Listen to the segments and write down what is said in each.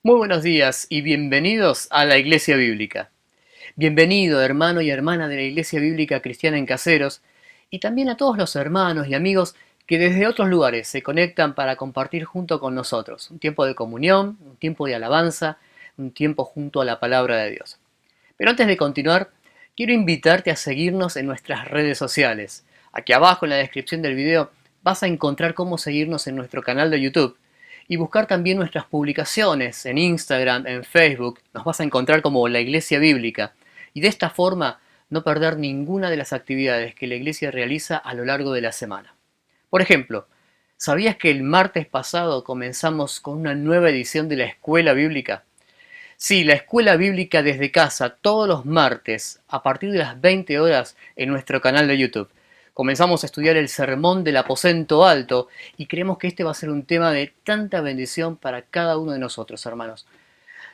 Muy buenos días y bienvenidos a la Iglesia Bíblica. Bienvenido, hermano y hermana de la Iglesia Bíblica Cristiana en Caseros, y también a todos los hermanos y amigos que desde otros lugares se conectan para compartir junto con nosotros un tiempo de comunión, un tiempo de alabanza, un tiempo junto a la palabra de Dios. Pero antes de continuar, quiero invitarte a seguirnos en nuestras redes sociales. Aquí abajo en la descripción del video vas a encontrar cómo seguirnos en nuestro canal de YouTube y buscar también nuestras publicaciones en Instagram, en Facebook. Nos vas a encontrar como La Iglesia Bíblica. Y de esta forma no perder ninguna de las actividades que la Iglesia realiza a lo largo de la semana. Por ejemplo, ¿sabías que el martes pasado comenzamos con una nueva edición de la Escuela Bíblica? Sí, la Escuela Bíblica desde casa, todos los martes, a partir de las 20 horas en nuestro canal de YouTube. Comenzamos a estudiar el Sermón del Aposento Alto y creemos que este va a ser un tema de tanta bendición para cada uno de nosotros, hermanos.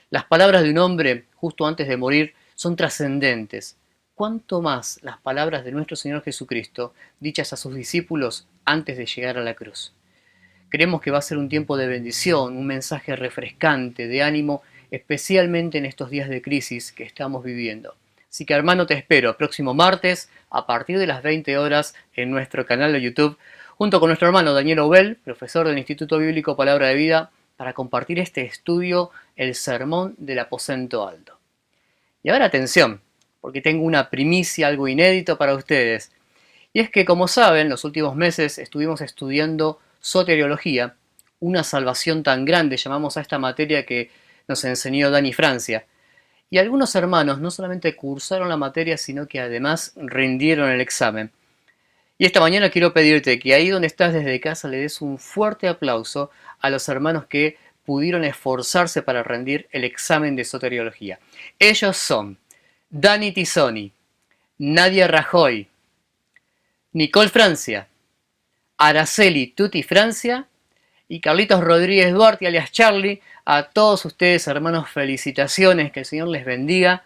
Las palabras de un hombre justo antes de morir son trascendentes. ¿Cuánto más las palabras de nuestro Señor Jesucristo, dichas a sus discípulos antes de llegar a la cruz? Creemos que va a ser un tiempo de bendición, un mensaje refrescante, de ánimo, especialmente en estos días de crisis que estamos viviendo. Así que hermano, te espero próximo martes a partir de las 20 horas en nuestro canal de YouTube, junto con nuestro hermano Daniel Obel, profesor del Instituto Bíblico Palabra de Vida, para compartir este estudio, el Sermón del Aposento Alto. Y ahora atención, porque tengo una primicia, algo inédito para ustedes. Y es que, como saben, los últimos meses estuvimos estudiando soteriología, una salvación tan grande, llamamos a esta materia que nos enseñó Dani Francia. Y algunos hermanos no solamente cursaron la materia, sino que además rindieron el examen. Y esta mañana quiero pedirte que ahí donde estás desde casa le des un fuerte aplauso a los hermanos que pudieron esforzarse para rendir el examen de soteriología. Ellos son Dani Tisoni, Nadia Rajoy, Nicole Francia, Araceli Tuti Francia y Carlitos Rodríguez Duarte, alias Charlie. A todos ustedes, hermanos, felicitaciones, que el Señor les bendiga.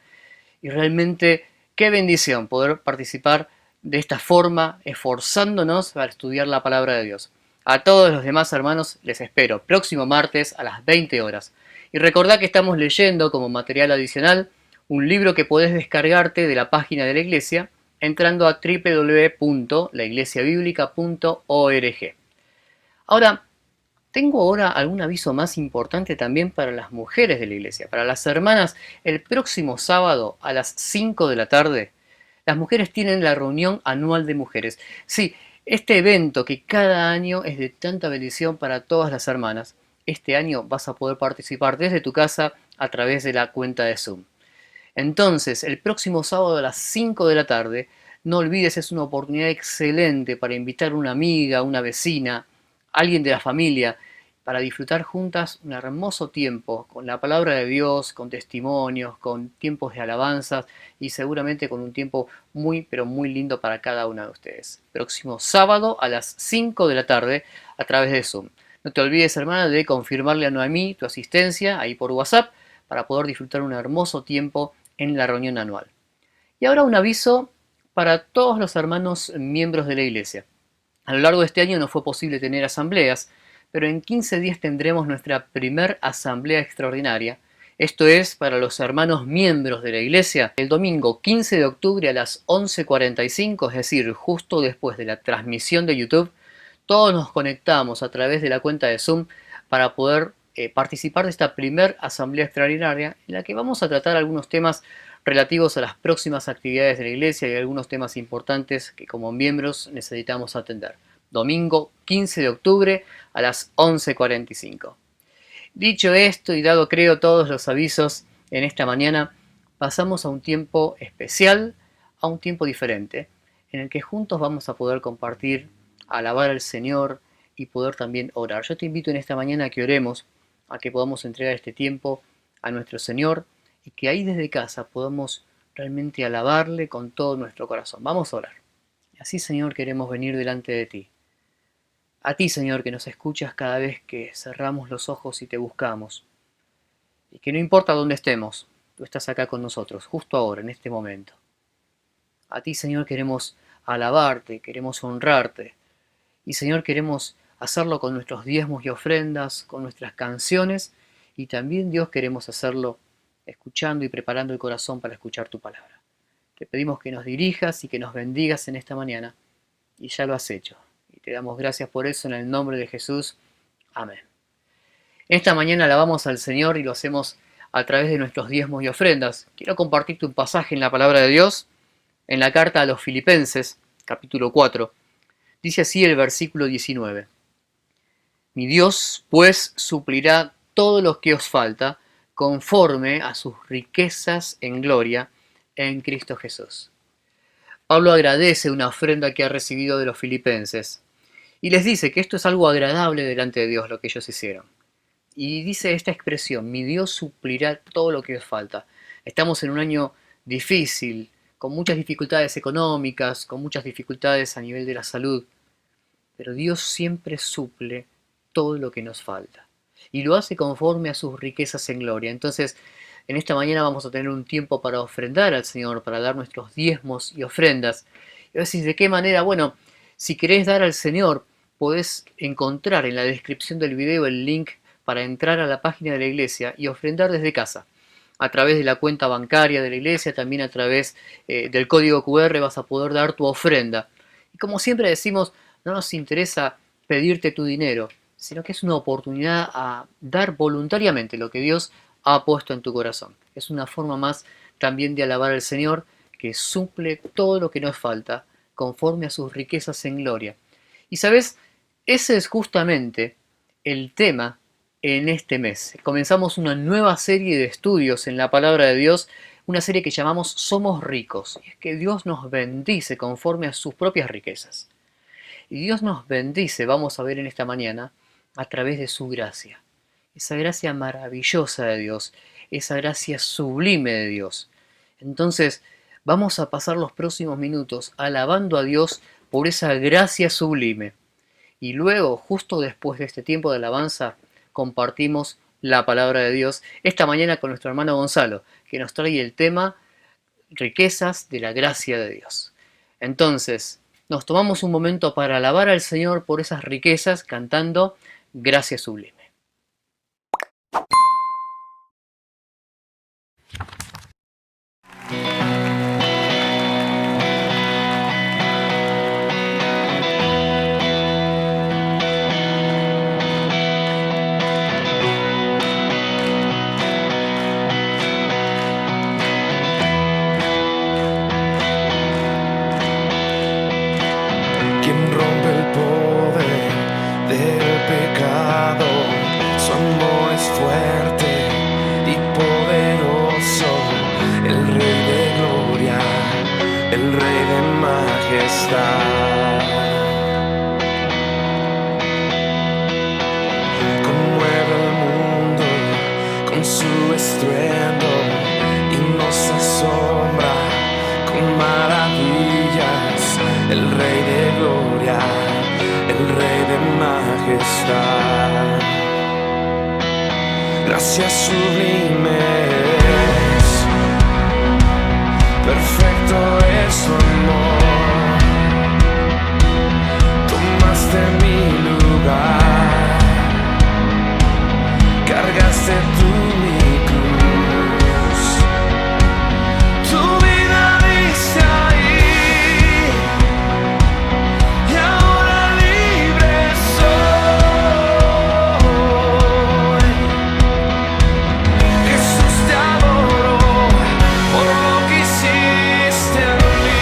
Y realmente, qué bendición poder participar de esta forma, esforzándonos para estudiar la palabra de Dios. A todos los demás hermanos les espero próximo martes a las 20 horas. Y recordad que estamos leyendo como material adicional un libro que podés descargarte de la página de la iglesia entrando a www.laiglesiabiblica.org. Ahora, tengo ahora algún aviso más importante también para las mujeres de la iglesia, para las hermanas. El próximo sábado a las 5 de la tarde, las mujeres tienen la reunión anual de mujeres. Sí, este evento que cada año es de tanta bendición para todas las hermanas, este año vas a poder participar desde tu casa a través de la cuenta de Zoom. Entonces, el próximo sábado a las 5 de la tarde, no olvides, es una oportunidad excelente para invitar a una amiga, una vecina, alguien de la familia, para disfrutar juntas un hermoso tiempo con la palabra de Dios, con testimonios, con tiempos de alabanzas y seguramente con un tiempo muy, pero muy lindo para cada una de ustedes. Próximo sábado a las 5 de la tarde a través de Zoom. No te olvides, hermana, de confirmarle a Noemí tu asistencia ahí por WhatsApp para poder disfrutar un hermoso tiempo en la reunión anual. Y ahora un aviso para todos los hermanos miembros de la iglesia. A lo largo de este año no fue posible tener asambleas, pero en 15 días tendremos nuestra primer asamblea extraordinaria. Esto es para los hermanos miembros de la iglesia, el domingo 15 de octubre a las 11:45, es decir, justo después de la transmisión de YouTube, todos nos conectamos a través de la cuenta de Zoom para poder participar de esta primer asamblea extraordinaria en la que vamos a tratar algunos temas relativos a las próximas actividades de la iglesia y algunos temas importantes que como miembros necesitamos atender. Domingo 15 de octubre a las 11:45. Dicho esto y dado creo todos los avisos en esta mañana, pasamos a un tiempo especial, a un tiempo diferente, en el que juntos vamos a poder compartir, alabar al Señor y poder también orar. Yo te invito en esta mañana a que oremos, a que podamos entregar este tiempo a nuestro Señor y que ahí desde casa podamos realmente alabarle con todo nuestro corazón. Vamos a orar. Así, Señor, queremos venir delante de ti. A ti, Señor, que nos escuchas cada vez que cerramos los ojos y te buscamos. Y que no importa dónde estemos, tú estás acá con nosotros, justo ahora, en este momento. A ti, Señor, queremos alabarte, queremos honrarte. Y, Señor, queremos hacerlo con nuestros diezmos y ofrendas, con nuestras canciones Y también, Dios, queremos hacerlo escuchando y preparando el corazón para escuchar tu palabra. Te pedimos que nos dirijas y que nos bendigas en esta mañana, y ya lo has hecho. Y te damos gracias por eso en el nombre de Jesús. Amén. Esta mañana alabamos al Señor y lo hacemos a través de nuestros diezmos y ofrendas. Quiero compartirte un pasaje en la palabra de Dios, en la carta a los Filipenses, capítulo 4. Dice así el versículo 19. Mi Dios, pues, suplirá todo lo que os falta, conforme a sus riquezas en gloria en Cristo Jesús. Pablo agradece una ofrenda que ha recibido de los filipenses y les dice que esto es algo agradable delante de Dios lo que ellos hicieron. Y dice esta expresión, mi Dios suplirá todo lo que os falta. Estamos en un año difícil, con muchas dificultades económicas, con muchas dificultades a nivel de la salud, pero Dios siempre suple todo lo que nos falta. Y lo hace conforme a sus riquezas en gloria. Entonces, en esta mañana vamos a tener un tiempo para ofrendar al Señor, para dar nuestros diezmos y ofrendas. Y decís, ¿de qué manera? Bueno, si querés dar al Señor, podés encontrar en la descripción del video el link para entrar a la página de la iglesia y ofrendar desde casa. A través de la cuenta bancaria de la iglesia, también a través del código QR vas a poder dar tu ofrenda. Y como siempre decimos, no nos interesa pedirte tu dinero, sino que es una oportunidad a dar voluntariamente lo que Dios ha puesto en tu corazón. Es una forma más también de alabar al Señor, que suple todo lo que nos falta, conforme a sus riquezas en gloria. Y sabes, ese es justamente el tema en este mes. Comenzamos una nueva serie de estudios en la palabra de Dios, una serie que llamamos Somos Ricos. Y es que Dios nos bendice conforme a sus propias riquezas. Y Dios nos bendice, vamos a ver en esta mañana, a través de su gracia. Esa gracia maravillosa de Dios, esa gracia sublime de Dios. Entonces, vamos a pasar los próximos minutos alabando a Dios por esa gracia sublime. Y luego, justo después de este tiempo de alabanza, compartimos la palabra de Dios esta mañana con nuestro hermano Gonzalo, que nos trae el tema riquezas de la gracia de Dios. Entonces, nos tomamos un momento para alabar al Señor por esas riquezas cantando Gracia Sublime. Conmueve el mundo con su estruendo y nos asombra con maravillas. El Rey de gloria, el Rey de majestad. Gracias sublimes, perfecto es su amor. Tomaste mi lugar, cargaste tú mi cruz, tu vida diste ahí, y ahora libre soy. Jesús, te adoro por lo que hiciste en mí.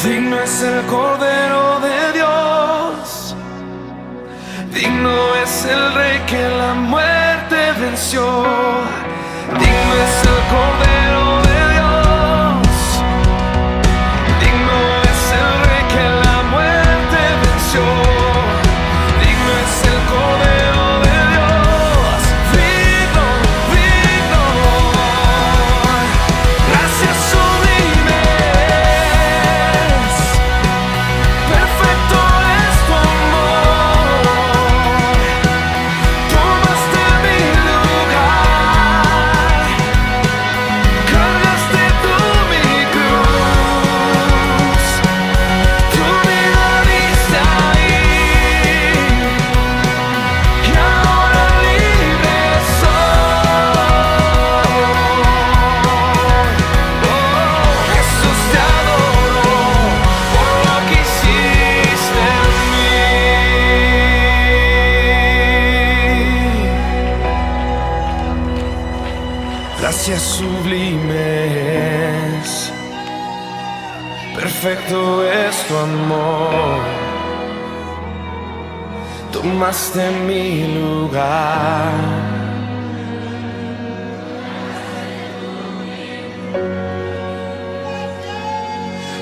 Digno es el Cordero de Dios, digno es el Rey que la muerte venció. Digno es el Cordero de Dios, digno es el Rey que la muerte venció. Digno es el Cordero de Dios, digno, digno. Gracias sublimes, perfecto es tu amor. Tomaste mi lugar, cargaste tú mi cruz, tu vida diste ahí, y ahora libre soy. Oh, Jesús, te adoro por lo que hiciste en mí. Gracias sublimes, perfecto es tu amor. Tomaste mi lugar.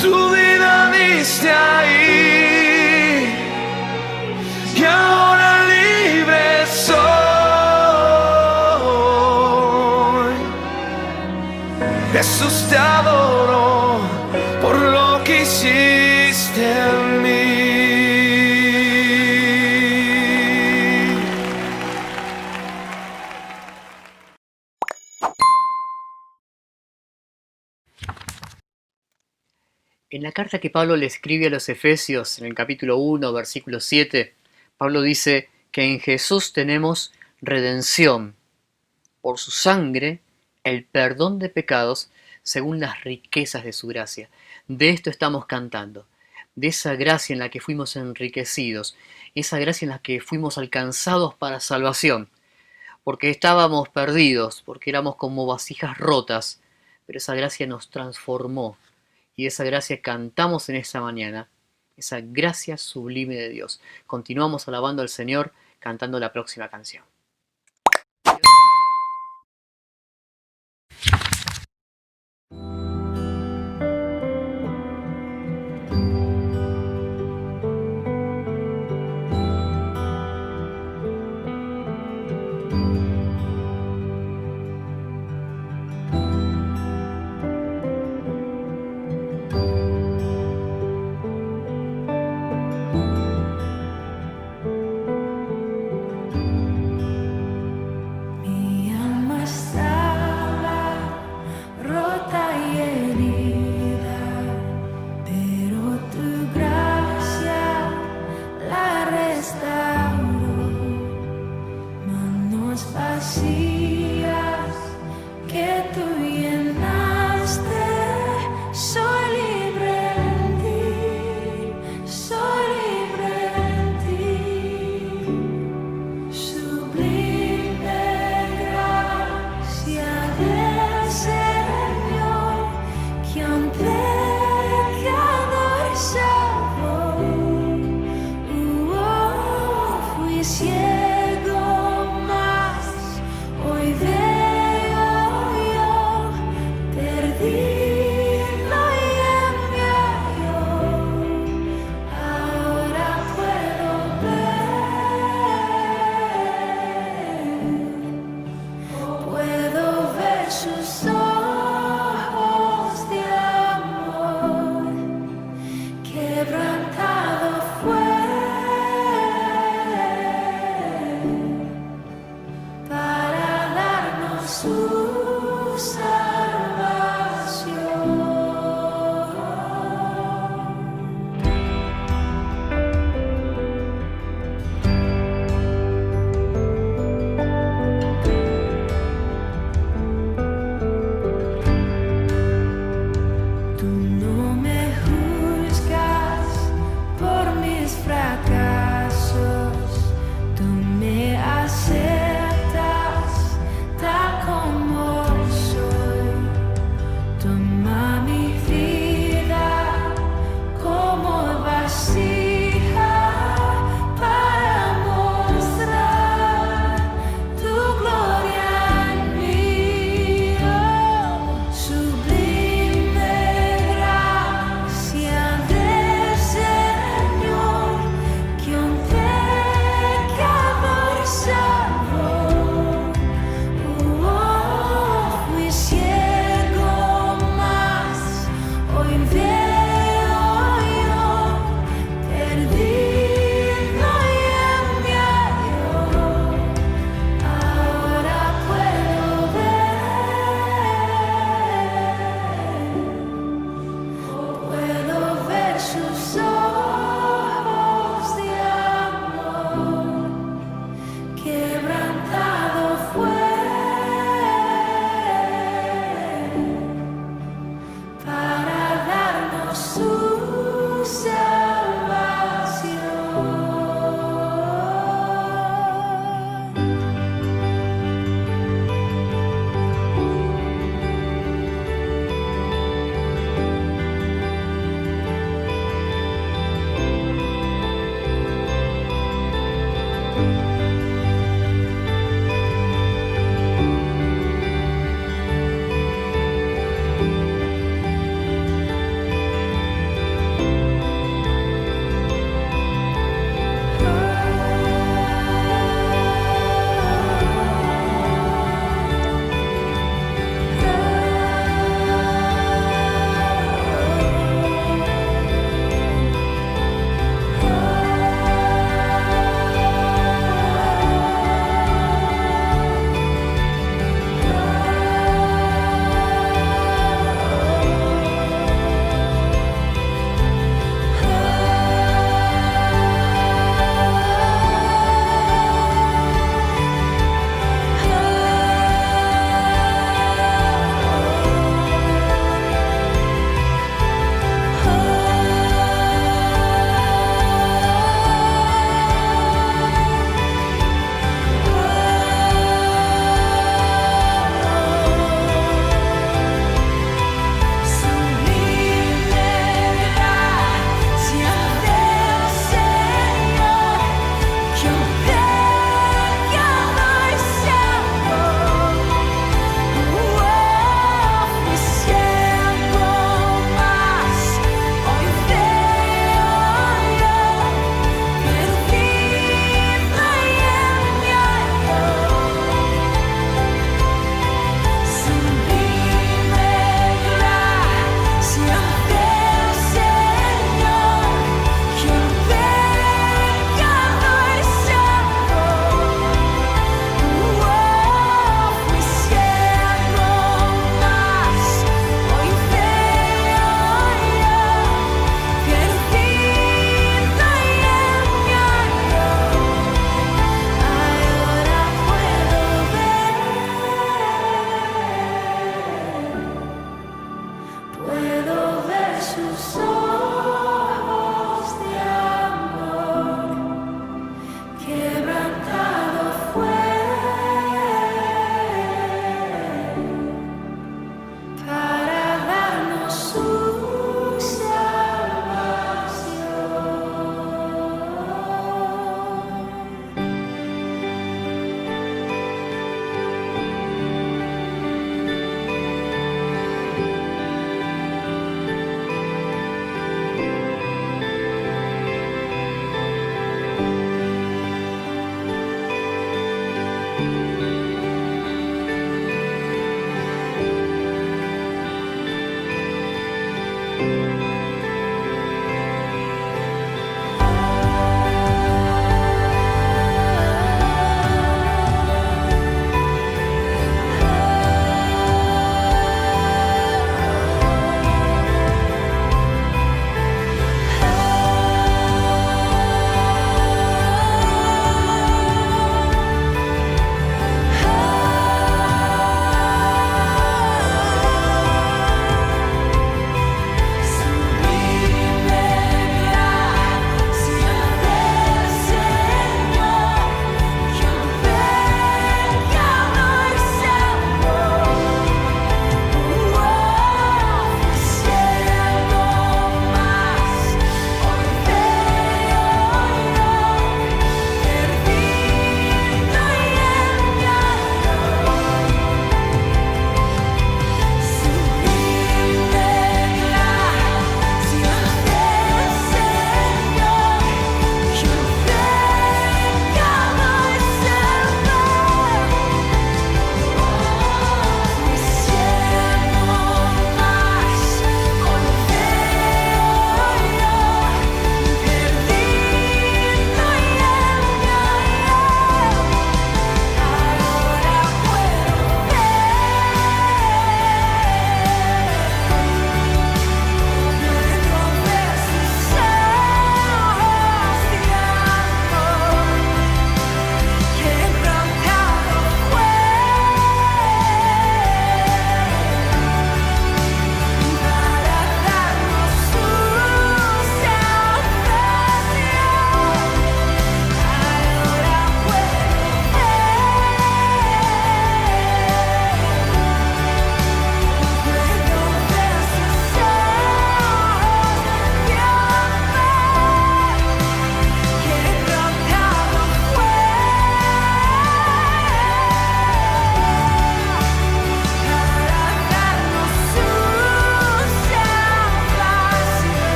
Tu vida diste ahí, y ahora libre soy. Jesús, te adoro por lo que hiciste en mí. En la carta que Pablo le escribe a los Efesios, en el capítulo 1, versículo 7, Pablo dice que en Jesús tenemos redención, por su sangre, el perdón de pecados, según las riquezas de su gracia. De esto estamos cantando, de esa gracia en la que fuimos enriquecidos, esa gracia en la que fuimos alcanzados para salvación, porque estábamos perdidos, porque éramos como vasijas rotas, pero esa gracia nos transformó. Y esa gracia cantamos en esta mañana, esa gracia sublime de Dios. Continuamos alabando al Señor cantando la próxima canción.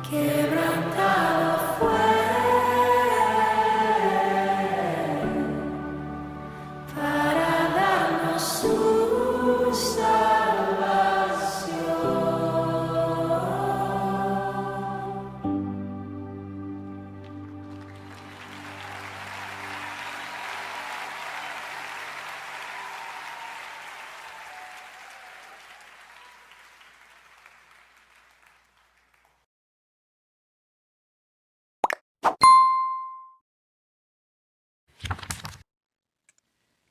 quebrantado fue para darnos su salvación.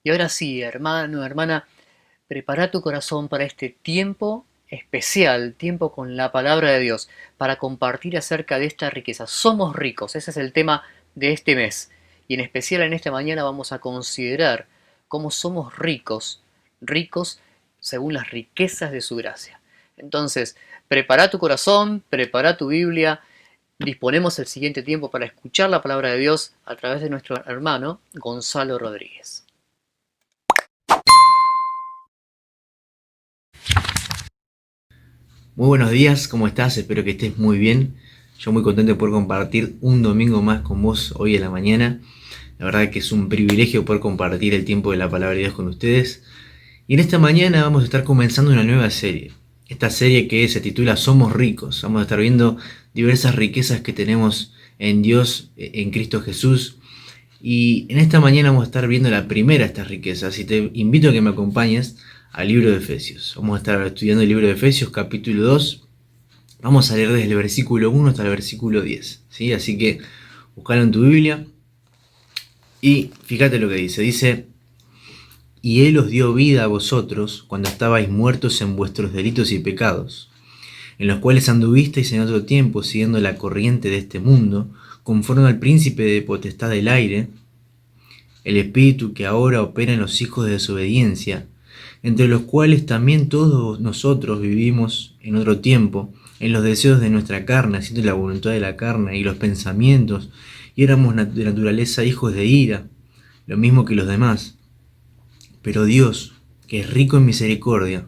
Y ahora sí, hermano, hermana, prepara tu corazón para este tiempo especial, tiempo con la palabra de Dios, para compartir acerca de esta riqueza. Somos ricos, ese es el tema de este mes. Y en especial en esta mañana vamos a considerar cómo somos ricos, ricos según las riquezas de su gracia. Entonces, prepara tu corazón, prepara tu Biblia. Disponemos el siguiente tiempo para escuchar la palabra de Dios a través de nuestro hermano Gonzalo Rodríguez. Muy buenos días, ¿cómo estás? Espero que estés muy bien. Yo muy contento de poder compartir un domingo más con vos hoy en la mañana. La verdad que es un privilegio poder compartir el tiempo de la palabra de Dios con ustedes. Y en esta mañana vamos a estar comenzando una nueva serie. Esta serie que se titula Somos ricos. Vamos a estar viendo diversas riquezas que tenemos en Dios, en Cristo Jesús. Y en esta mañana vamos a estar viendo la primera de estas riquezas. Y te invito a que me acompañes al libro de Efesios. Vamos a estar estudiando el libro de Efesios capítulo 2. Vamos a leer desde el versículo 1 hasta el versículo 10. ¿Sí? Así que buscalo en tu Biblia y fíjate lo que dice. Dice: y Él os dio vida a vosotros cuando estabais muertos en vuestros delitos y pecados, en los cuales anduvisteis en otro tiempo siguiendo la corriente de este mundo, conforme al príncipe de potestad del aire, el espíritu que ahora opera en los hijos de desobediencia, entre los cuales también todos nosotros vivimos en otro tiempo, en los deseos de nuestra carne, haciendo la voluntad de la carne y los pensamientos, y éramos de naturaleza hijos de ira, lo mismo que los demás. Pero Dios, que es rico en misericordia,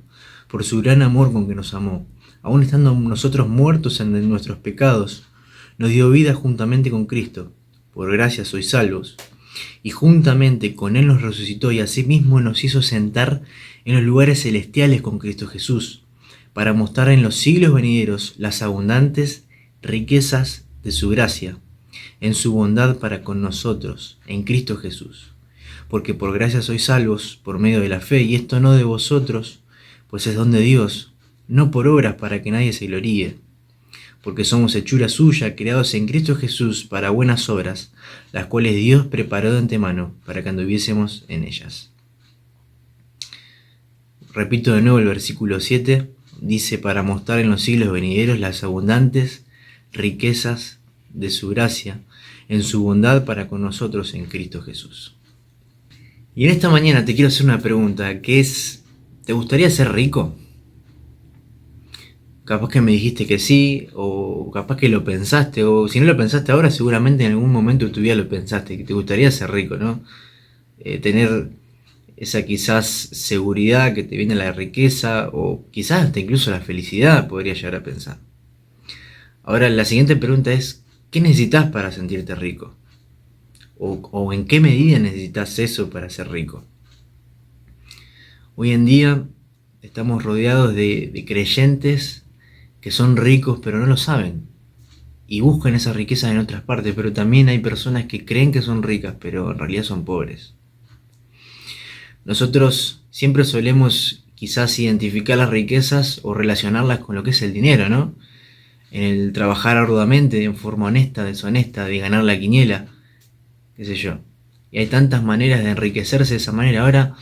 por su gran amor con que nos amó, aun estando nosotros muertos en nuestros pecados, nos dio vida juntamente con Cristo. Por gracia sois salvos. Y juntamente con Él nos resucitó y asimismo nos hizo sentar en los lugares celestiales con Cristo Jesús, para mostrar en los siglos venideros las abundantes riquezas de su gracia, en su bondad para con nosotros, en Cristo Jesús. Porque por gracia sois salvos por medio de la fe, y esto no de vosotros, pues es don de Dios, no por obras para que nadie se gloríe. Porque somos hechura suya, creados en Cristo Jesús para buenas obras, las cuales Dios preparó de antemano para que anduviésemos en ellas. Repito de nuevo el versículo 7, dice: para mostrar en los siglos venideros las abundantes riquezas de su gracia, en su bondad para con nosotros en Cristo Jesús. Y en esta mañana te quiero hacer una pregunta, que es: ¿te gustaría ser rico? Capaz que me dijiste que sí, o capaz que lo pensaste, o si no lo pensaste ahora, seguramente en algún momento de tu vida lo pensaste, que te gustaría ser rico, ¿no? Tener esa quizás seguridad que te viene la riqueza, o quizás hasta incluso la felicidad, podría llegar a pensar. Ahora, la siguiente pregunta es: ¿qué necesitas para sentirte rico? ¿O en qué medida necesitas eso para ser rico? Hoy en día estamos rodeados de creyentes que son ricos pero no lo saben, y buscan esa riqueza en otras partes, pero también hay personas que creen que son ricas pero en realidad son pobres. Nosotros siempre solemos quizás identificar las riquezas o relacionarlas con lo que es el dinero, ¿no? En el trabajar arduamente, en forma honesta, deshonesta, de ganar la quiniela, qué sé yo. Y hay tantas maneras de enriquecerse de esa manera. Ahora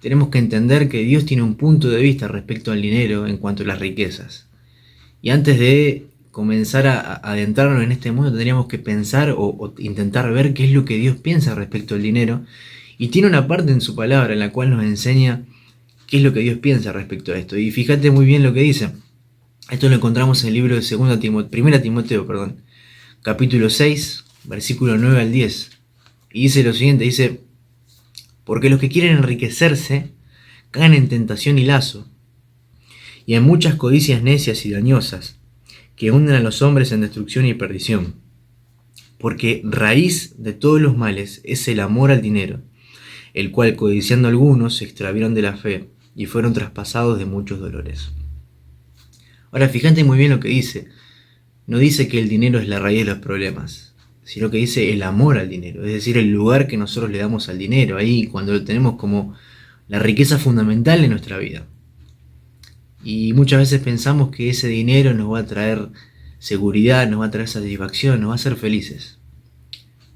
tenemos que entender que Dios tiene un punto de vista respecto al dinero en cuanto a las riquezas. Y antes de comenzar a adentrarnos en este mundo, tendríamos que pensar o intentar ver qué es lo que Dios piensa respecto al dinero. Y tiene una parte en su palabra en la cual nos enseña qué es lo que Dios piensa respecto a esto. Y fíjate muy bien lo que dice. Esto lo encontramos en el libro de 1 Timoteo, capítulo 6, versículo 9 al 10. Y dice lo siguiente, dice: porque los que quieren enriquecerse caen en tentación y lazo, y en muchas codicias necias y dañosas, que hunden a los hombres en destrucción y perdición. Porque raíz de todos los males es el amor al dinero, el cual codiciando algunos se extravieron de la fe y fueron traspasados de muchos dolores. Ahora fíjate muy bien lo que dice. No dice que el dinero es la raíz de los problemas, sino que dice el amor al dinero, es decir, el lugar que nosotros le damos al dinero, ahí cuando lo tenemos como la riqueza fundamental de nuestra vida. Y muchas veces pensamos que ese dinero nos va a traer seguridad, nos va a traer satisfacción, nos va a hacer felices.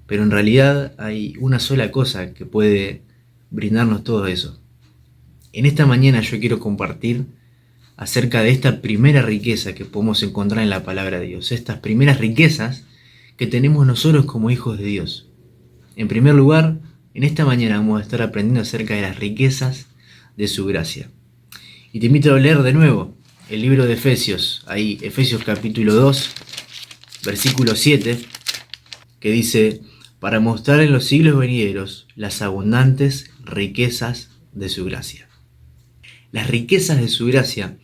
Pero en realidad hay una sola cosa que puede brindarnos todo eso. En esta mañana yo quiero compartir acerca de esta primera riqueza que podemos encontrar en la palabra de Dios, estas primeras riquezas que tenemos nosotros como hijos de Dios. En primer lugar, en esta mañana vamos a estar aprendiendo acerca de las riquezas de su gracia. Y te invito a leer de nuevo el libro de Efesios, ahí Efesios capítulo 2, versículo 7, que dice: para mostrar en los siglos venideros las abundantes riquezas de su gracia. Las riquezas de su gracia.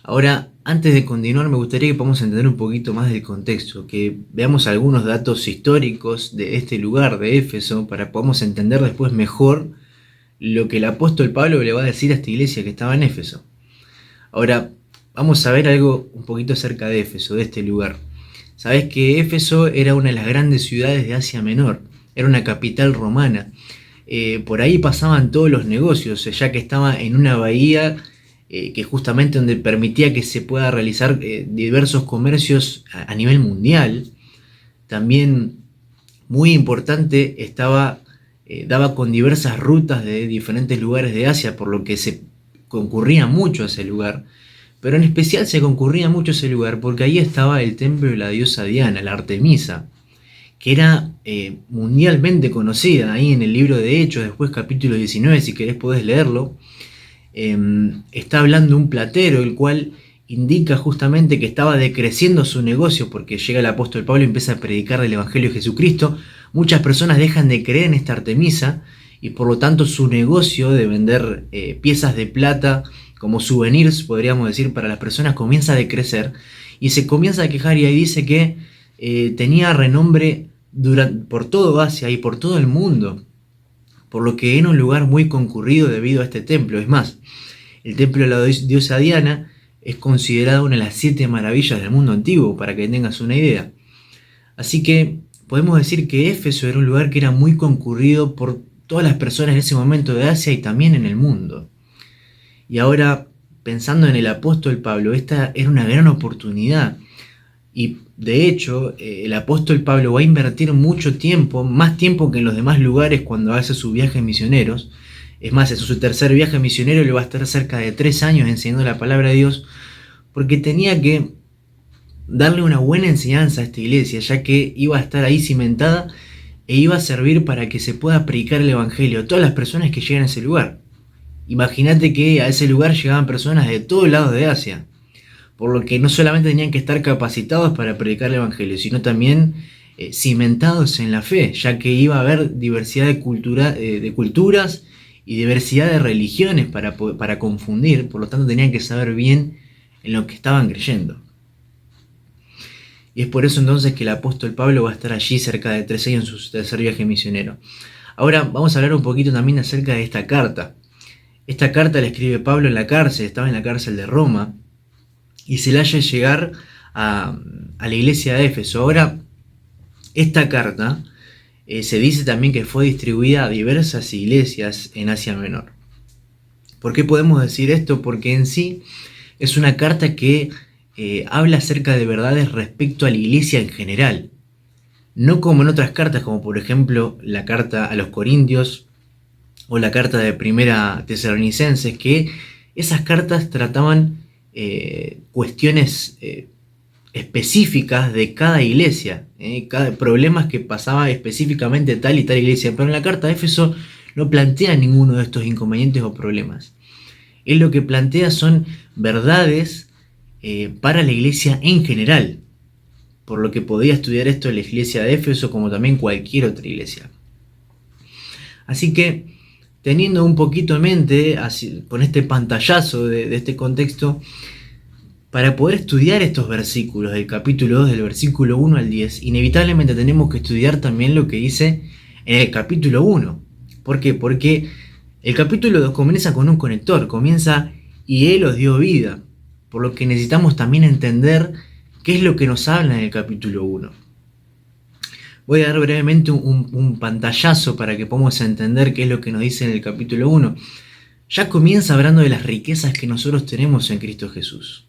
Ahora, antes de continuar, me gustaría que podamos entender un poquito más del contexto, que veamos algunos datos históricos de este lugar de Éfeso, para que podamos entender después mejor lo que el apóstol Pablo le va a decir a esta iglesia que estaba en Éfeso. Ahora, vamos a ver algo un poquito acerca de Éfeso, de este lugar. Sabes que Éfeso era una de las grandes ciudades de Asia Menor, era una capital romana. Por ahí pasaban todos los negocios, ya que estaba en una bahía que justamente donde permitía que se pueda realizar diversos comercios a nivel mundial. También muy importante daba con diversas rutas de diferentes lugares de Asia, por lo que se concurría mucho a ese lugar. Pero en especial se concurría mucho a ese lugar porque ahí estaba el templo de la diosa Diana, la Artemisa, que era mundialmente conocida. Ahí en el libro de Hechos, después capítulo 19, si querés podés leerlo, está hablando un platero, el cual indica justamente que estaba decreciendo su negocio, porque llega el apóstol Pablo y empieza a predicar el evangelio de Jesucristo. Muchas personas dejan de creer en esta Artemisa y por lo tanto su negocio de vender piezas de plata como souvenirs, podríamos decir, para las personas comienza a decrecer y se comienza a quejar, y ahí dice que tenía renombre por todo Asia y por todo el mundo, por lo que era un lugar muy concurrido debido a este templo. Es más, el templo de la diosa Diana es considerado una de las 7 maravillas del mundo antiguo, para que tengas una idea. Así que podemos decir que Éfeso era un lugar que era muy concurrido por todas las personas en ese momento de Asia y también en el mundo. Y ahora, pensando en el apóstol Pablo, esta era una gran oportunidad. Y de hecho, el apóstol Pablo va a invertir mucho tiempo, más tiempo que en los demás lugares cuando hace sus viajes misioneros. Es más, en su tercer viaje misionero le va a estar cerca de 3 años enseñando la palabra de Dios, porque tenía que darle una buena enseñanza a esta iglesia, ya que iba a estar ahí cimentada e iba a servir para que se pueda predicar el evangelio a todas las personas que llegan a ese lugar. Imagínate que a ese lugar llegaban personas de todos lados de Asia, por lo que no solamente tenían que estar capacitados para predicar el evangelio, sino también cimentados en la fe, ya que iba a haber diversidad de culturas y diversidad de religiones para confundir. Por lo tanto tenían que saber bien en lo que estaban creyendo. Y es por eso entonces que el apóstol Pablo va a estar allí cerca de 3 años en su tercer viaje misionero. Ahora vamos a hablar un poquito también acerca de esta carta. Esta carta la escribe Pablo en la cárcel, estaba en la cárcel de Roma, y se la hace llegar a la iglesia de Éfeso. Ahora, esta carta se dice también que fue distribuida a diversas iglesias en Asia Menor. ¿Por qué podemos decir esto? Porque en sí es una carta que habla acerca de verdades respecto a la iglesia en general. No como en otras cartas, como por ejemplo la carta a los Corintios o la carta de Primera Tesalonicenses, que esas cartas trataban cuestiones específicas de cada iglesia, problemas que pasaba específicamente tal y tal iglesia. Pero en la carta de Éfeso no plantea ninguno de estos inconvenientes o problemas. Él lo que plantea son verdades para la iglesia en general, por lo que podía estudiar esto en la iglesia de Éfeso como también cualquier otra iglesia. Así que, teniendo un poquito en mente, así, con este pantallazo de este contexto, para poder estudiar estos versículos del capítulo 2, del versículo 1 al 10, inevitablemente tenemos que estudiar también lo que dice en el capítulo 1. ¿Por qué? Porque el capítulo 2 comienza con un conector, comienza y Él os dio vida, por lo que necesitamos también entender qué es lo que nos habla en el capítulo 1. Voy a dar brevemente un pantallazo para que podamos entender qué es lo que nos dice en el capítulo 1. Ya comienza hablando de las riquezas que nosotros tenemos en Cristo Jesús.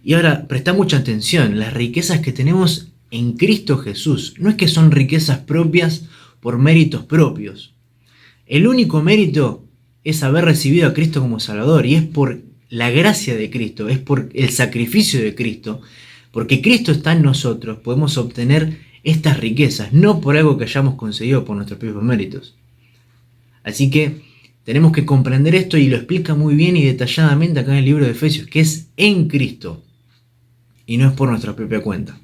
Y ahora, presta mucha atención, las riquezas que tenemos en Cristo Jesús, no es que son riquezas propias por méritos propios. El único mérito es haber recibido a Cristo como Salvador, y es por la gracia de Cristo, es por el sacrificio de Cristo, porque Cristo está en nosotros, podemos obtener estas riquezas, no por algo que hayamos conseguido por nuestros propios méritos. Así que tenemos que comprender esto, y lo explica muy bien y detalladamente acá en el libro de Efesios, que es en Cristo y no es por nuestra propia cuenta.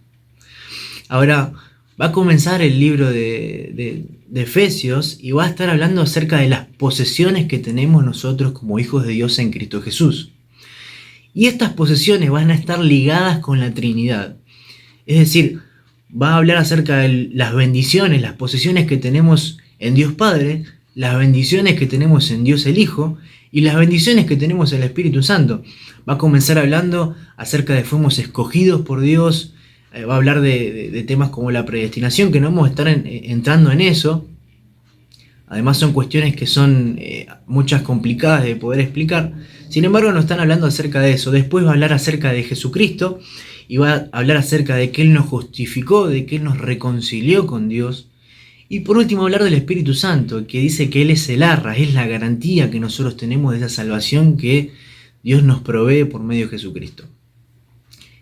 Ahora va a comenzar el libro de Efesios y va a estar hablando acerca de las posesiones que tenemos nosotros como hijos de Dios en Cristo Jesús. Y estas posesiones van a estar ligadas con la Trinidad. Es decir, va a hablar acerca de las bendiciones, las posesiones que tenemos en Dios Padre, las bendiciones que tenemos en Dios el Hijo y las bendiciones que tenemos en el Espíritu Santo. Va a comenzar hablando acerca de fuimos escogidos por Dios, va a hablar de temas como la predestinación, que no vamos a estar entrando en eso. Además son cuestiones que son muchas complicadas de poder explicar. Sin embargo, no están hablando acerca de eso. Después va a hablar acerca de Jesucristo y va a hablar acerca de que Él nos justificó, de que Él nos reconcilió con Dios. Y por último hablar del Espíritu Santo, que dice que Él es el arra, es la garantía que nosotros tenemos de esa salvación que Dios nos provee por medio de Jesucristo.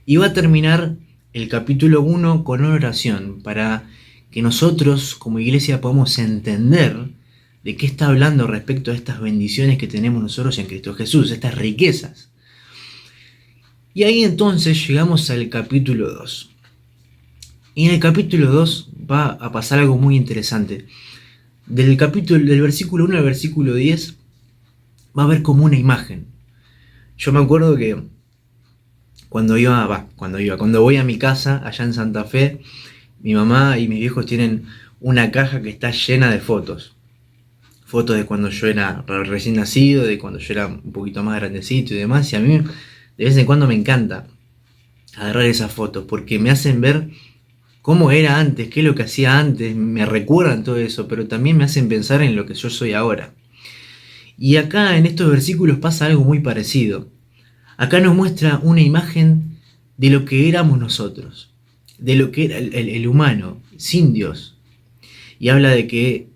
Y va a terminar el capítulo 1 con una oración para que nosotros como iglesia podamos entender de qué está hablando respecto a estas bendiciones que tenemos nosotros en Cristo Jesús, estas riquezas. Y ahí entonces llegamos al capítulo 2. Y en el capítulo 2 va a pasar algo muy interesante. Del versículo 1 al versículo 10 va a haber como una imagen. Yo me acuerdo que cuando voy a mi casa allá en Santa Fe, mi mamá y mis viejos tienen una caja que está llena de fotos. Fotos de cuando yo era recién nacido, de cuando yo era un poquito más grandecito y demás. Y a mí de vez en cuando me encanta agarrar esas fotos porque me hacen ver cómo era antes, qué es lo que hacía antes, me recuerdan todo eso, pero también me hacen pensar en lo que yo soy ahora. Y acá en estos versículos pasa algo muy parecido. Acá nos muestra una imagen de lo que éramos nosotros, de lo que era el humano, sin Dios. Y habla de que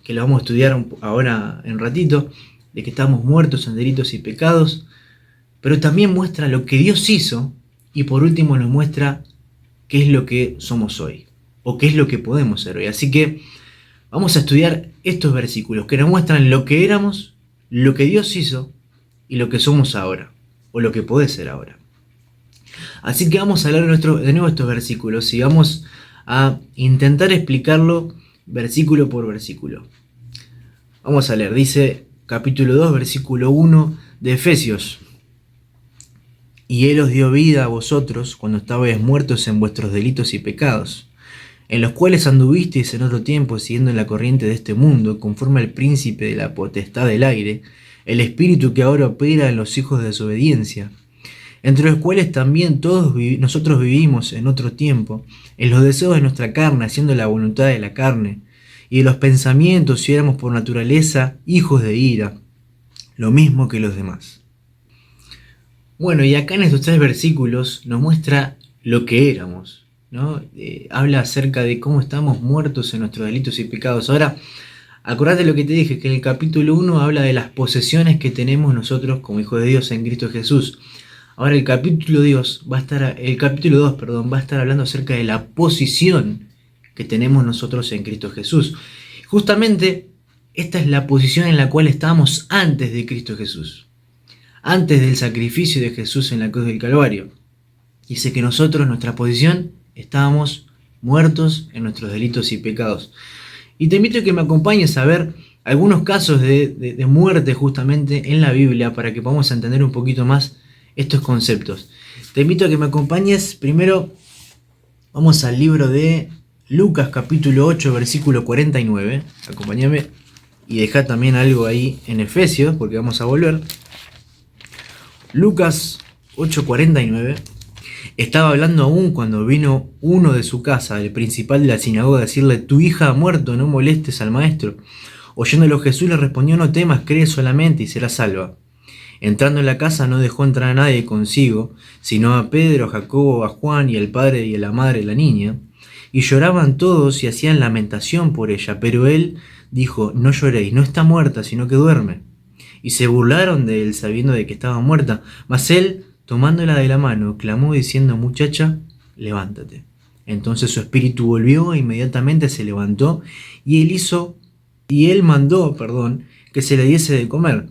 lo vamos a estudiar ahora en un ratito, de que estamos muertos en delitos y pecados, pero también muestra lo que Dios hizo, y por último nos muestra qué es lo que somos hoy, o qué es lo que podemos ser hoy. Así que vamos a estudiar estos versículos que nos muestran lo que éramos, lo que Dios hizo, y lo que somos ahora, o lo que puede ser ahora. Así que vamos a hablar de nuevo estos versículos, y vamos a intentar explicarlo versículo por versículo. Vamos a leer, dice capítulo 2, versículo 1 de Efesios. Y Él os dio vida a vosotros cuando estabais muertos en vuestros delitos y pecados, en los cuales anduvisteis en otro tiempo siguiendo la corriente de este mundo, conforme al príncipe de la potestad del aire, el espíritu que ahora opera en los hijos de desobediencia, entre los cuales también nosotros vivimos en otro tiempo, en los deseos de nuestra carne, haciendo la voluntad de la carne, y de los pensamientos, si éramos por naturaleza hijos de ira, lo mismo que los demás. Bueno, y acá en estos 3 versículos nos muestra lo que éramos, ¿no? Habla acerca de cómo estamos muertos en nuestros delitos y pecados. Ahora, acordate lo que te dije, que en el capítulo 1 habla de las posesiones que tenemos nosotros como hijos de Dios en Cristo Jesús. Ahora el capítulo 2 va a estar hablando acerca de la posición que tenemos nosotros en Cristo Jesús. Justamente esta es la posición en la cual estábamos antes de Cristo Jesús, antes del sacrificio de Jesús en la cruz del Calvario. Dice que nosotros, nuestra posición, estábamos muertos en nuestros delitos y pecados. Y te invito a que me acompañes a ver algunos casos de muerte justamente en la Biblia para que podamos entender un poquito más estos conceptos. Te invito a que me acompañes. Primero vamos al libro de Lucas capítulo 8 versículo 49. Acompáñame y deja también algo ahí en Efesios porque vamos a volver. Lucas 8:49. Estaba hablando aún cuando vino uno de su casa, el principal de la sinagoga, a decirle: tu hija ha muerto, no molestes al maestro. Oyéndolo Jesús le respondió: no temas, cree solamente y serás salva. Entrando en la casa no dejó entrar a nadie consigo, sino a Pedro, a Jacobo, a Juan y al padre y a la madre de la niña. Y lloraban todos y hacían lamentación por ella, pero él dijo: no lloréis, no está muerta, sino que duerme. Y se burlaron de él sabiendo de que estaba muerta, mas él, tomándola de la mano, clamó diciendo: muchacha, levántate. Entonces su espíritu volvió e inmediatamente se levantó, y él mandó que se le diese de comer.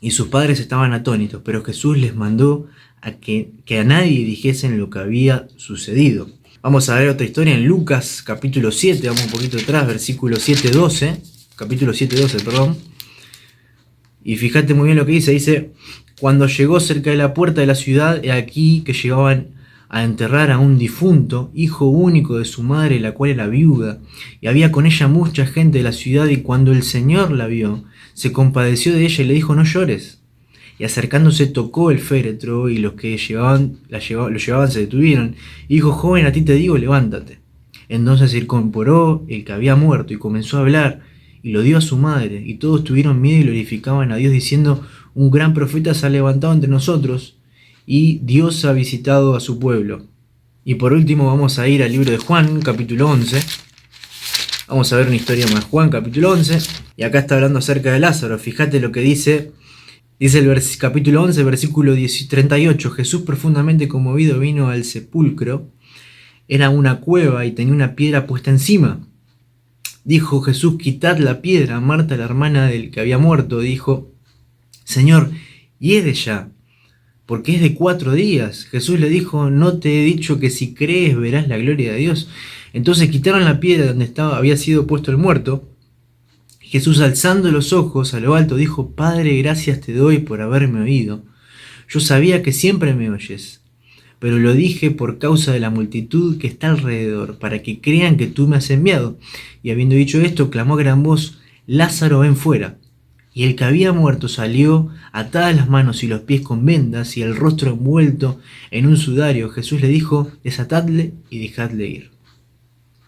Y sus padres estaban atónitos, pero Jesús les mandó a que a nadie dijesen lo que había sucedido. Vamos a ver otra historia en Lucas capítulo 7, vamos un poquito atrás, versículo 7:12, capítulo 7:12, perdón. Y fíjate muy bien lo que dice: cuando llegó cerca de la puerta de la ciudad, he aquí que llegaban a enterrar a un difunto, hijo único de su madre, la cual era viuda, y había con ella mucha gente de la ciudad, y cuando el Señor la vio, se compadeció de ella y le dijo: no llores. Y acercándose tocó el féretro, y los que lo llevaban se detuvieron, y dijo: joven, a ti te digo, levántate. Entonces se incorporó el que había muerto, y comenzó a hablar, y lo dio a su madre, y todos tuvieron miedo y glorificaban a Dios, diciendo: un gran profeta se ha levantado entre nosotros, y Dios ha visitado a su pueblo. Y por último vamos a ir al libro de Juan, capítulo 11. Vamos a ver una historia más. Juan, capítulo 11. Y acá está hablando acerca de Lázaro. Fíjate lo que dice. Dice el capítulo 11, versículo 38. Jesús, profundamente conmovido, vino al sepulcro. Era una cueva y tenía una piedra puesta encima. Dijo Jesús: quitad la piedra. Marta, la hermana del que había muerto, dijo: Señor, hiede ya, porque es de 4 días. Jesús le dijo: no te he dicho que si crees verás la gloria de Dios. Entonces quitaron la piedra donde había sido puesto el muerto. Jesús, alzando los ojos a lo alto, dijo: Padre, gracias te doy por haberme oído. Yo sabía que siempre me oyes, pero lo dije por causa de la multitud que está alrededor, para que crean que tú me has enviado. Y habiendo dicho esto, clamó a gran voz: Lázaro, ven fuera. Y el que había muerto salió, atadas las manos y los pies con vendas, y el rostro envuelto en un sudario. Jesús le dijo: desatadle y dejadle ir.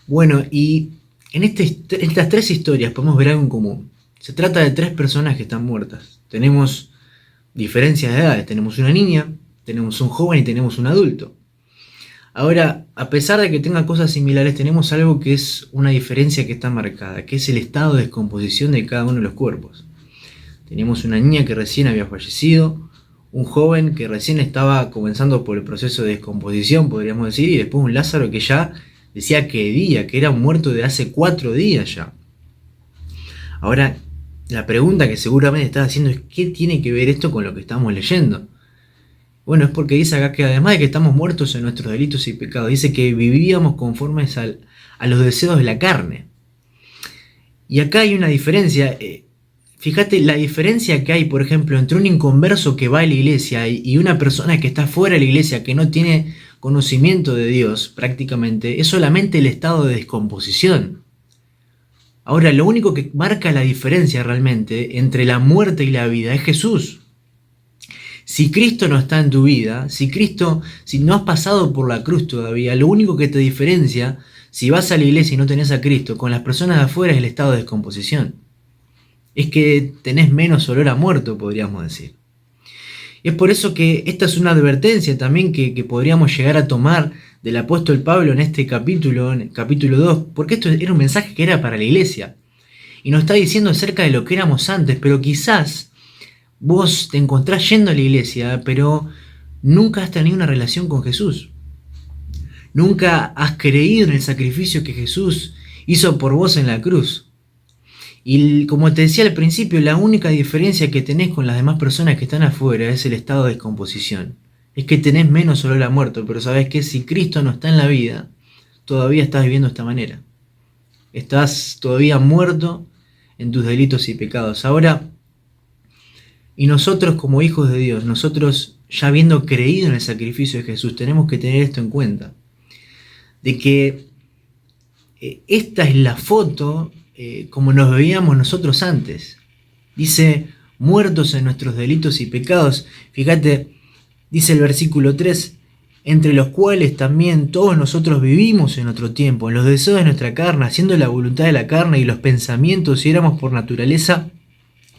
Bueno, y en estas 3 historias podemos ver algo en común. Se trata de 3 personas que están muertas. Tenemos diferencias de edades. Tenemos una niña, tenemos un joven y tenemos un adulto. Ahora, a pesar de que tengan cosas similares, tenemos algo que es una diferencia que está marcada, que es el estado de descomposición de cada uno de los cuerpos. Tenemos una niña que recién había fallecido, un joven que recién estaba comenzando por el proceso de descomposición, podríamos decir, y después un Lázaro que ya decía que era un muerto de hace 4 días ya. Ahora, la pregunta que seguramente estás haciendo es: ¿qué tiene que ver esto con lo que estamos leyendo? Bueno, es porque dice acá que además de que estamos muertos en nuestros delitos y pecados, dice que vivíamos conformes a los deseos de la carne. Y acá hay una diferencia. Fíjate la diferencia que hay, por ejemplo, entre un inconverso que va a la iglesia y una persona que está fuera de la iglesia, que no tiene conocimiento de Dios prácticamente, es solamente el estado de descomposición. Ahora, lo único que marca la diferencia realmente entre la muerte y la vida es Jesús. Si Cristo no está en tu vida, si no has pasado por la cruz todavía, lo único que te diferencia, si vas a la iglesia y no tenés a Cristo, con las personas de afuera es el estado de descomposición. Es que tenés menos olor a muerto, podríamos decir. Y es por eso que esta es una advertencia también que podríamos llegar a tomar del apóstol Pablo en este capítulo, en el capítulo 2, porque esto era un mensaje que era para la iglesia. Y nos está diciendo acerca de lo que éramos antes, pero quizás vos te encontrás yendo a la iglesia, pero nunca has tenido una relación con Jesús. Nunca has creído en el sacrificio que Jesús hizo por vos en la cruz. Y como te decía al principio, la única diferencia que tenés con las demás personas que están afuera es el estado de descomposición. Es que tenés menos olor a muerto, pero sabés que si Cristo no está en la vida, todavía estás viviendo de esta manera. Estás todavía muerto en tus delitos y pecados. Ahora, y nosotros como hijos de Dios, nosotros ya habiendo creído en el sacrificio de Jesús, tenemos que tener esto en cuenta, de que esta es la foto como nos veíamos nosotros antes. Dice, muertos en nuestros delitos y pecados. Fíjate, dice el versículo 3, entre los cuales también todos nosotros vivimos en otro tiempo, en los deseos de nuestra carne, haciendo la voluntad de la carne y los pensamientos, y éramos por naturaleza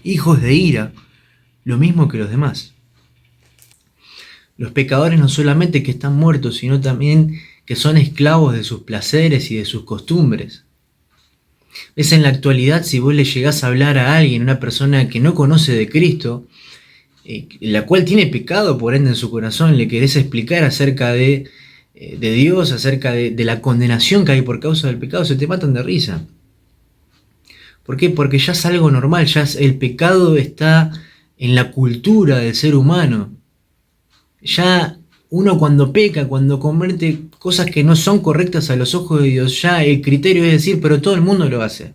hijos de ira, lo mismo que los demás. Los pecadores no solamente que están muertos, sino también que son esclavos de sus placeres y de sus costumbres. Es en la actualidad, si vos le llegás a hablar a alguien, una persona que no conoce de Cristo, la cual tiene pecado por ende en su corazón, le querés explicar acerca de Dios, acerca de la condenación que hay por causa del pecado, se te matan de risa. ¿Por qué? Porque ya es algo normal, el pecado está en la cultura del ser humano. Ya uno cuando peca, cuando comete cosas que no son correctas a los ojos de Dios, ya el criterio es decir, pero todo el mundo lo hace.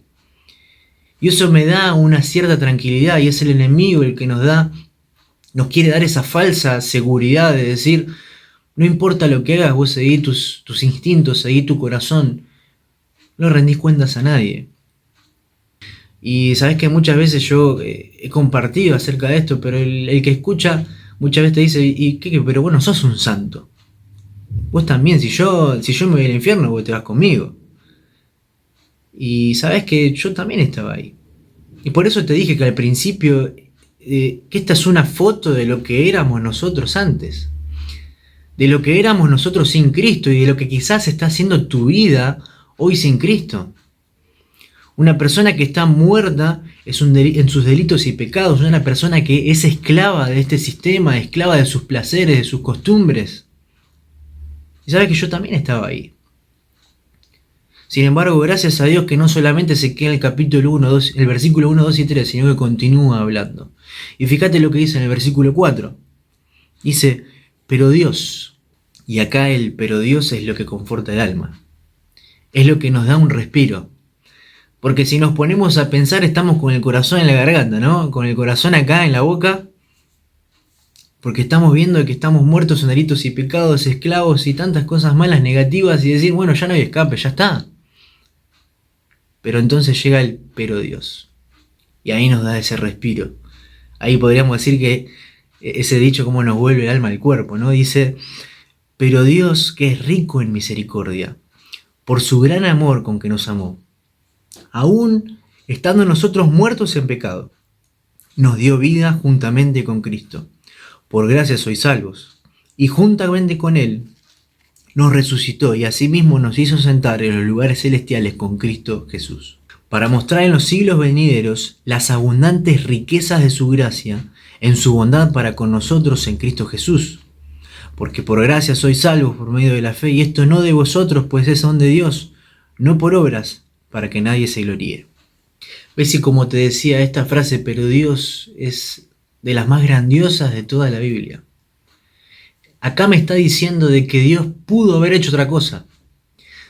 Y eso me da una cierta tranquilidad, y es el enemigo el que nos quiere dar esa falsa seguridad de decir, no importa lo que hagas, vos seguí tus instintos, seguí tu corazón, no rendís cuentas a nadie. Y sabés que muchas veces yo he compartido acerca de esto, pero el que escucha muchas veces te dice, ¿y qué? Pero vos no sos un santo. Vos también, si yo me voy al infierno, vos te vas conmigo. Y sabés que yo también estaba ahí. Y por eso te dije que al principio, que esta es una foto de lo que éramos nosotros antes. De lo que éramos nosotros sin Cristo y de lo que quizás está haciendo tu vida hoy sin Cristo. Una persona que está muerta en sus delitos y pecados, una persona que es esclava de este sistema, esclava de sus placeres, de sus costumbres. Y sabes que yo también estaba ahí. Sin embargo, gracias a Dios que no solamente se queda en el capítulo 1, 2, el versículo 1, 2 y 3, sino que continúa hablando. Y fíjate lo que dice en el versículo 4. Dice, pero Dios, y acá el pero Dios es lo que conforta el alma. Es lo que nos da un respiro. Porque si nos ponemos a pensar, estamos con el corazón en la garganta, ¿no? Con el corazón acá en la boca. Porque estamos viendo que estamos muertos en delitos y pecados, esclavos y tantas cosas malas, negativas, y decir, bueno, ya no hay escape, ya está. Pero entonces llega el pero Dios. Y ahí nos da ese respiro. Ahí podríamos decir que ese dicho como nos vuelve el alma al cuerpo, ¿no? Dice, pero Dios, que es rico en misericordia, por su gran amor con que nos amó, aún estando nosotros muertos en pecado, nos dio vida juntamente con Cristo. Por gracia sois salvos. Y juntamente con Él nos resucitó y asimismo nos hizo sentar en los lugares celestiales con Cristo Jesús, para mostrar en los siglos venideros las abundantes riquezas de su gracia en su bondad para con nosotros en Cristo Jesús. Porque por gracia sois salvos por medio de la fe, y esto no de vosotros, pues es don de Dios, no por obras, para que nadie se gloríe. ¿Ves? Y como te decía, esta frase, pero Dios, es de las más grandiosas de toda la Biblia. Acá me está diciendo de que Dios pudo haber hecho otra cosa.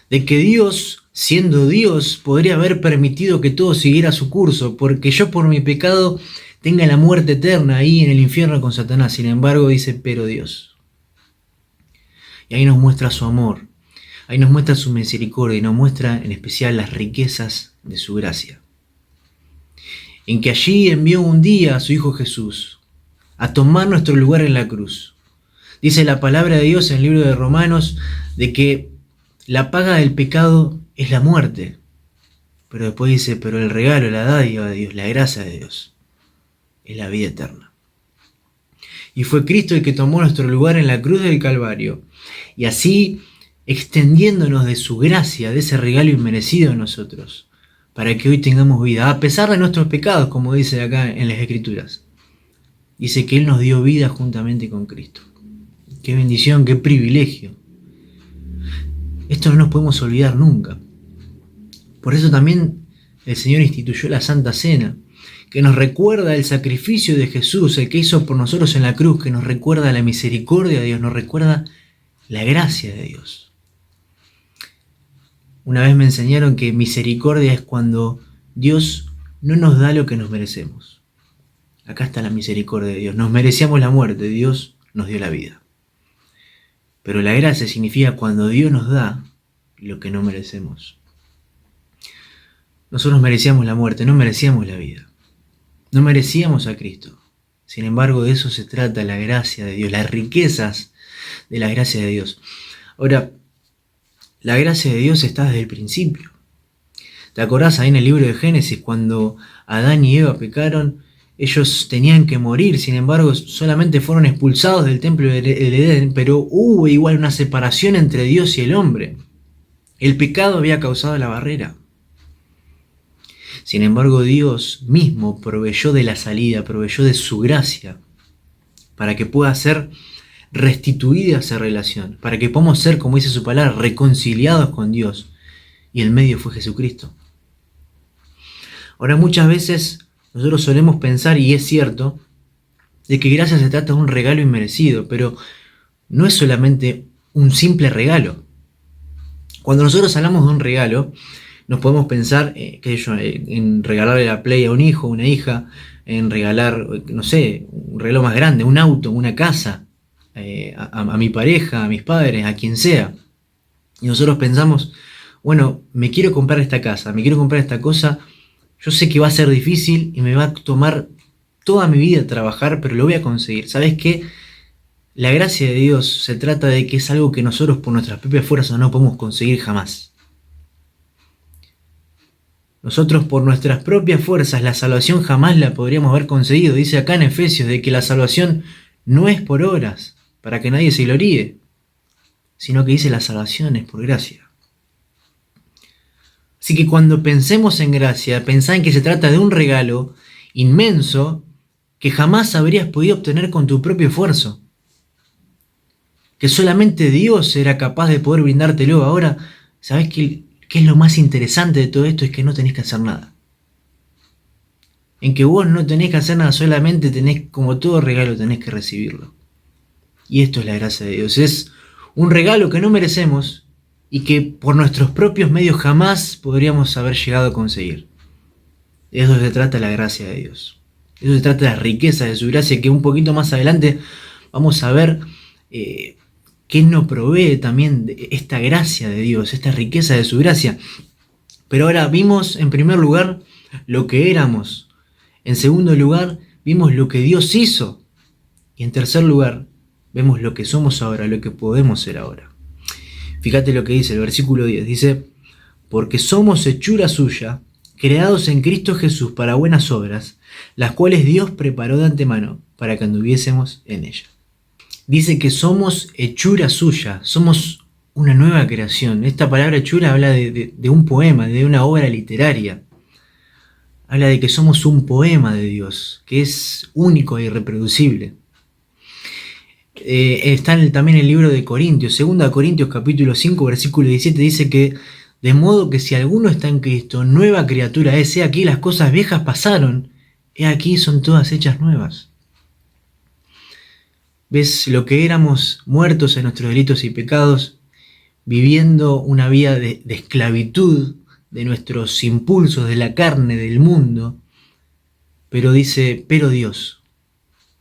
De que Dios, siendo Dios, podría haber permitido que todo siguiera su curso, porque yo por mi pecado tenga la muerte eterna ahí en el infierno con Satanás. Sin embargo, dice, pero Dios. Y ahí nos muestra su amor. Ahí nos muestra su misericordia y nos muestra en especial las riquezas de su gracia. En que allí envió un día a su Hijo Jesús a tomar nuestro lugar en la cruz. Dice la palabra de Dios en el libro de Romanos de que la paga del pecado es la muerte. Pero después dice, pero el regalo, la dádiva de Dios, la gracia de Dios, es la vida eterna. Y fue Cristo el que tomó nuestro lugar en la cruz del Calvario. Y así, extendiéndonos de su gracia, de ese regalo inmerecido en nosotros, para que hoy tengamos vida, a pesar de nuestros pecados, como dice acá en las Escrituras. Dice que Él nos dio vida juntamente con Cristo. Qué bendición, qué privilegio. Esto no nos podemos olvidar nunca. Por eso también el Señor instituyó la Santa Cena, que nos recuerda el sacrificio de Jesús, el que hizo por nosotros en la cruz, que nos recuerda la misericordia de Dios, nos recuerda la gracia de Dios. Una vez me enseñaron que misericordia es cuando Dios no nos da lo que nos merecemos. Acá está la misericordia de Dios. Nos merecíamos la muerte, Dios nos dio la vida. Pero la gracia significa cuando Dios nos da lo que no merecemos. Nosotros merecíamos la muerte, no merecíamos la vida. No merecíamos a Cristo. Sin embargo, de eso se trata la gracia de Dios, las riquezas de la gracia de Dios. Ahora, la gracia de Dios está desde el principio. ¿Te acordás ahí en el libro de Génesis cuando Adán y Eva pecaron? Ellos tenían que morir, sin embargo, solamente fueron expulsados del templo del Edén, pero hubo igual una separación entre Dios y el hombre. El pecado había causado la barrera. Sin embargo, Dios mismo proveyó de la salida, proveyó de su gracia para que pueda ser restituida esa relación, para que podamos ser, como dice su palabra, reconciliados con Dios. Y el medio fue Jesucristo. Ahora, muchas veces nosotros solemos pensar, y es cierto, de que gracia se trata de un regalo inmerecido, pero no es solamente un simple regalo. Cuando nosotros hablamos de un regalo, nos podemos pensar en regalarle la Play a un hijo, una hija, en regalar, no sé, un reloj más grande, un auto, una casa, a mi pareja, a mis padres, a quien sea. Y nosotros pensamos, bueno, me quiero comprar esta casa, me quiero comprar esta cosa, yo sé que va a ser difícil y me va a tomar toda mi vida trabajar, pero lo voy a conseguir. ¿Sabes qué? La gracia de Dios se trata de que es algo que nosotros por nuestras propias fuerzas no podemos conseguir jamás. Nosotros por nuestras propias fuerzas la salvación jamás la podríamos haber conseguido. Dice acá en Efesios de que la salvación no es por obras, para que nadie se gloríe, sino que dice la salvación es por gracia. Así que cuando pensemos en gracia, pensá en que se trata de un regalo inmenso que jamás habrías podido obtener con tu propio esfuerzo. Que solamente Dios era capaz de poder brindártelo. Ahora, ¿sabés qué es lo más interesante de todo esto? Es que no tenés que hacer nada. En que vos no tenés que hacer nada, solamente tenés, como todo regalo, tenés que recibirlo. Y esto es la gracia de Dios. Es un regalo que no merecemos y que por nuestros propios medios jamás podríamos haber llegado a conseguir. De eso se trata la gracia de Dios. De eso se trata la riqueza de su gracia, que un poquito más adelante vamos a ver qué nos provee también de esta gracia de Dios, esta riqueza de su gracia. Pero ahora vimos en primer lugar lo que éramos. En segundo lugar, vimos lo que Dios hizo. Y en tercer lugar, vemos lo que somos ahora, lo que podemos ser ahora. Fíjate lo que dice el versículo 10. Dice, porque somos hechura suya, creados en Cristo Jesús para buenas obras, las cuales Dios preparó de antemano para que anduviésemos en ellas. Dice que somos hechura suya, somos una nueva creación. Esta palabra hechura habla de un poema, de una obra literaria. Habla de que somos un poema de Dios, que es único e irreproducible. Está también en el libro de Corintios, 2 Corintios capítulo 5, versículo 17, dice que de modo que si alguno está en Cristo, nueva criatura es. He aquí las cosas viejas pasaron, he aquí son todas hechas nuevas. ¿Ves? Lo que éramos muertos en nuestros delitos y pecados, viviendo una vida de esclavitud de nuestros impulsos, de la carne, del mundo, pero dice, pero Dios,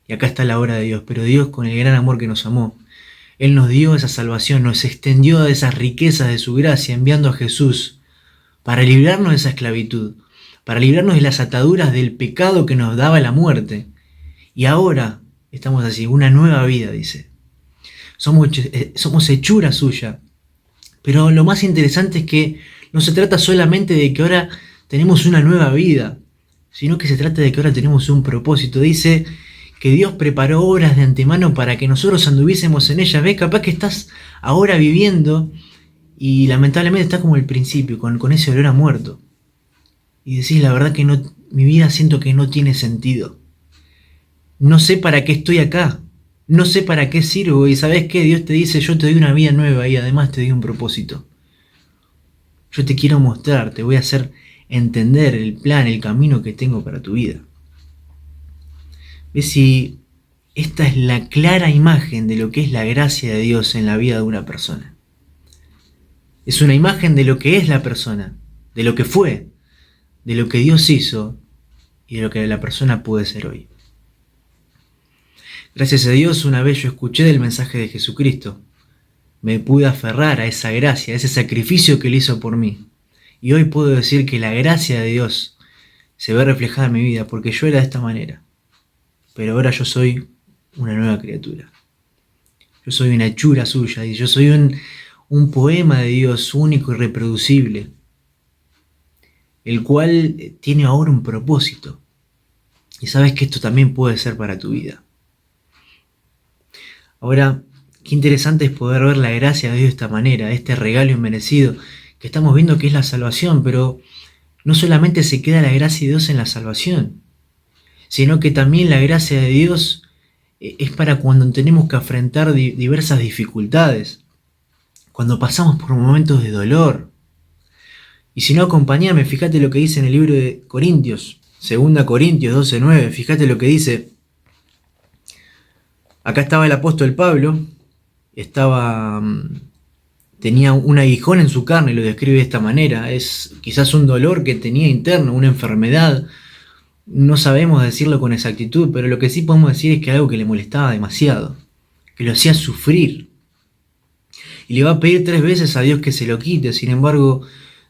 y acá está la obra de Dios, pero Dios con el gran amor que nos amó, Él nos dio esa salvación, nos extendió de esas riquezas de su gracia, enviando a Jesús para librarnos de esa esclavitud, para librarnos de las ataduras del pecado que nos daba la muerte. Y ahora estamos así, una nueva vida, dice. Somos hechura suya. Pero lo más interesante es que no se trata solamente de que ahora tenemos una nueva vida, sino que se trata de que ahora tenemos un propósito. Dice que Dios preparó obras de antemano para que nosotros anduviésemos en ellas. Ve, capaz que estás ahora viviendo y lamentablemente está como el principio, con ese olor a muerto. Y decís, la verdad que no, mi vida siento que no tiene sentido. No sé para qué estoy acá. No sé para qué sirvo. Y ¿sabés qué? Dios te dice, yo te doy una vida nueva y además te doy un propósito. Yo te quiero mostrar, te voy a hacer entender el plan, el camino que tengo para tu vida. ¿Ves? Si esta es la clara imagen de lo que es la gracia de Dios en la vida de una persona. Es una imagen de lo que es la persona, de lo que fue, de lo que Dios hizo y de lo que la persona puede ser hoy. Gracias a Dios, una vez yo escuché del mensaje de Jesucristo. Me pude aferrar a esa gracia, a ese sacrificio que Él hizo por mí. Y hoy puedo decir que la gracia de Dios se ve reflejada en mi vida, porque yo era de esta manera. Pero ahora yo soy una nueva criatura. Yo soy una hechura suya, y yo soy un poema de Dios único y irreproducible, el cual tiene ahora un propósito. Y sabes que esto también puede ser para tu vida. Ahora, qué interesante es poder ver la gracia de Dios de esta manera, este regalo inmerecido, que estamos viendo que es la salvación, pero no solamente se queda la gracia de Dios en la salvación, sino que también la gracia de Dios es para cuando tenemos que afrontar diversas dificultades, cuando pasamos por momentos de dolor. Y si no, acompáñame, fíjate lo que dice en el libro de Corintios, 2 Corintios 12:9, fíjate lo que dice. Acá estaba el apóstol Pablo, tenía un aguijón en su carne, lo describe de esta manera. Es quizás un dolor que tenía interno, una enfermedad. No sabemos decirlo con exactitud, pero lo que sí podemos decir es que algo que le molestaba demasiado, que lo hacía sufrir. Y le va a pedir 3 veces a Dios que se lo quite. Sin embargo,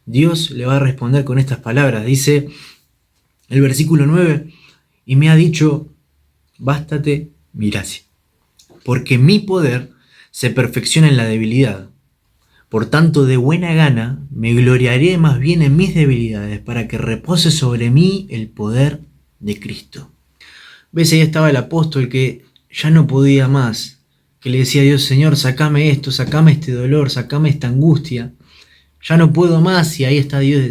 Dios le va a responder con estas palabras. Dice el versículo 9, y me ha dicho, bástate mi gracia, porque mi poder se perfecciona en la debilidad. Por tanto, de buena gana me gloriaré más bien en mis debilidades, para que repose sobre mí el poder de Cristo. ¿Ves? Ahí estaba el apóstol que ya no podía más, que le decía a Dios, Señor, sacame esto, sacame este dolor, sacame esta angustia. Ya no puedo más, y ahí está Dios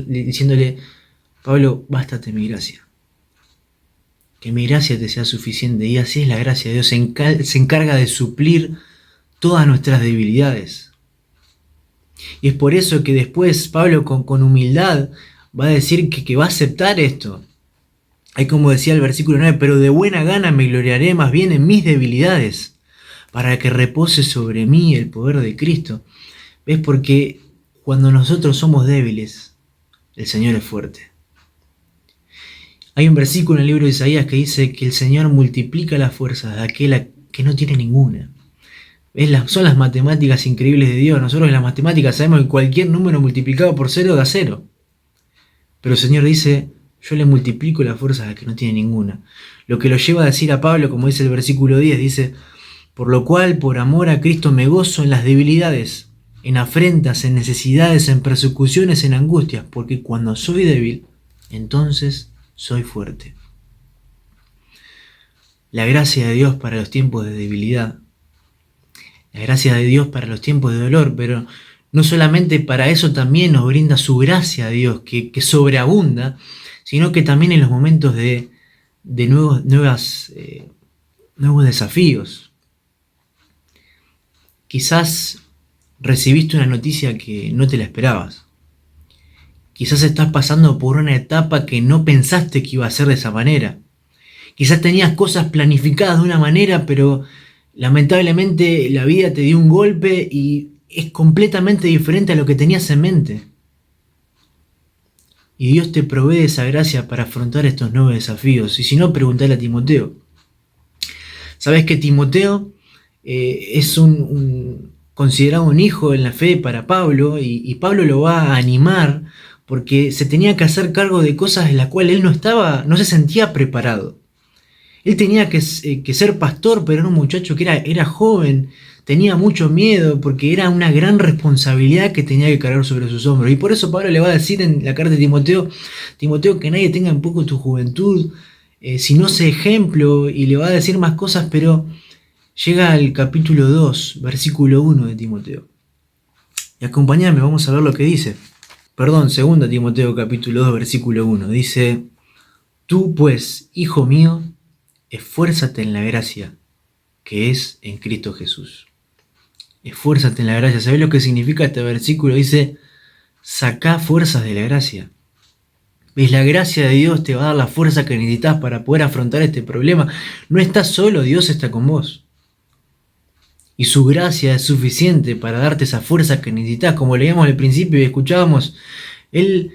diciéndole, Pablo, bástate mi gracia. Que mi gracia te sea suficiente. Y así es la gracia de Dios, se encarga de suplir todas nuestras debilidades. Y es por eso que después Pablo con humildad va a decir que va a aceptar esto. Hay como decía el versículo 9, pero de buena gana me gloriaré más bien en mis debilidades, para que repose sobre mí el poder de Cristo. ¿Ves? Porque cuando nosotros somos débiles, el Señor es fuerte. Hay un versículo en el libro de Isaías que dice que el Señor multiplica las fuerzas de aquel que no tiene ninguna. Son las matemáticas increíbles de Dios. Nosotros en las matemáticas sabemos que cualquier número multiplicado por 0 da 0. Pero el Señor dice, yo le multiplico las fuerzas a que no tiene ninguna. Lo que lo lleva a decir a Pablo, como dice el versículo 10, dice, por lo cual, por amor a Cristo me gozo en las debilidades, en afrentas, en necesidades, en persecuciones, en angustias, porque cuando soy débil, entonces soy fuerte. La gracia de Dios para los tiempos de debilidad. La gracia de Dios para los tiempos de dolor, pero no solamente para eso también nos brinda su gracia a Dios, que sobreabunda, sino que también en los momentos de nuevos desafíos. Quizás recibiste una noticia que no te la esperabas. Quizás estás pasando por una etapa que no pensaste que iba a ser de esa manera. Quizás tenías cosas planificadas de una manera, pero lamentablemente la vida te dio un golpe y es completamente diferente a lo que tenías en mente. Y Dios te provee esa gracia para afrontar estos nuevos desafíos. Y si no, preguntale a Timoteo. Sabes que Timoteo es considerado un hijo en la fe para Pablo, y Pablo lo va a animar porque se tenía que hacer cargo de cosas en las cuales él no se sentía preparado. Él tenía que ser pastor, pero era un muchacho que era joven, tenía mucho miedo porque era una gran responsabilidad que tenía que cargar sobre sus hombros. Y por eso Pablo le va a decir en la carta de Timoteo, que nadie tenga en poco tu juventud, sino sé ejemplo, y le va a decir más cosas, pero llega al capítulo 2, versículo 1 de Timoteo. Y acompáñame, vamos a ver lo que dice. 2 Timoteo capítulo 2, versículo 1. Dice, tú pues, hijo mío, esfuérzate en la gracia que es en Cristo Jesús. Esfuérzate en la gracia. ¿Sabes lo que significa este versículo? Dice, sacá fuerzas de la gracia. ¿Ves? La gracia de Dios te va a dar la fuerza que necesitas para poder afrontar este problema. No estás solo, Dios está con vos. Y su gracia es suficiente para darte esa fuerza que necesitas. Como leíamos al principio y escuchábamos, Él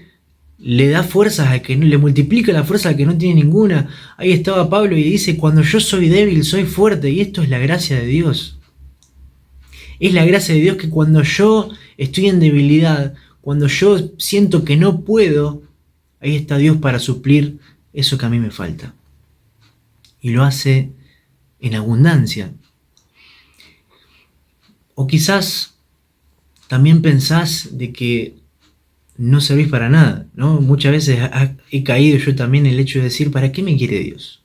le da fuerzas al que no, le multiplica la fuerza al que no tiene ninguna. Ahí estaba Pablo y dice, cuando yo soy débil, soy fuerte, y esto es la gracia de Dios. Es la gracia de Dios que cuando yo estoy en debilidad, cuando yo siento que no puedo, ahí está Dios para suplir eso que a mí me falta. Y lo hace en abundancia. O quizás también pensás de que no servís para nada, ¿no? Muchas veces he caído yo también en el hecho de decir, ¿para qué me quiere Dios?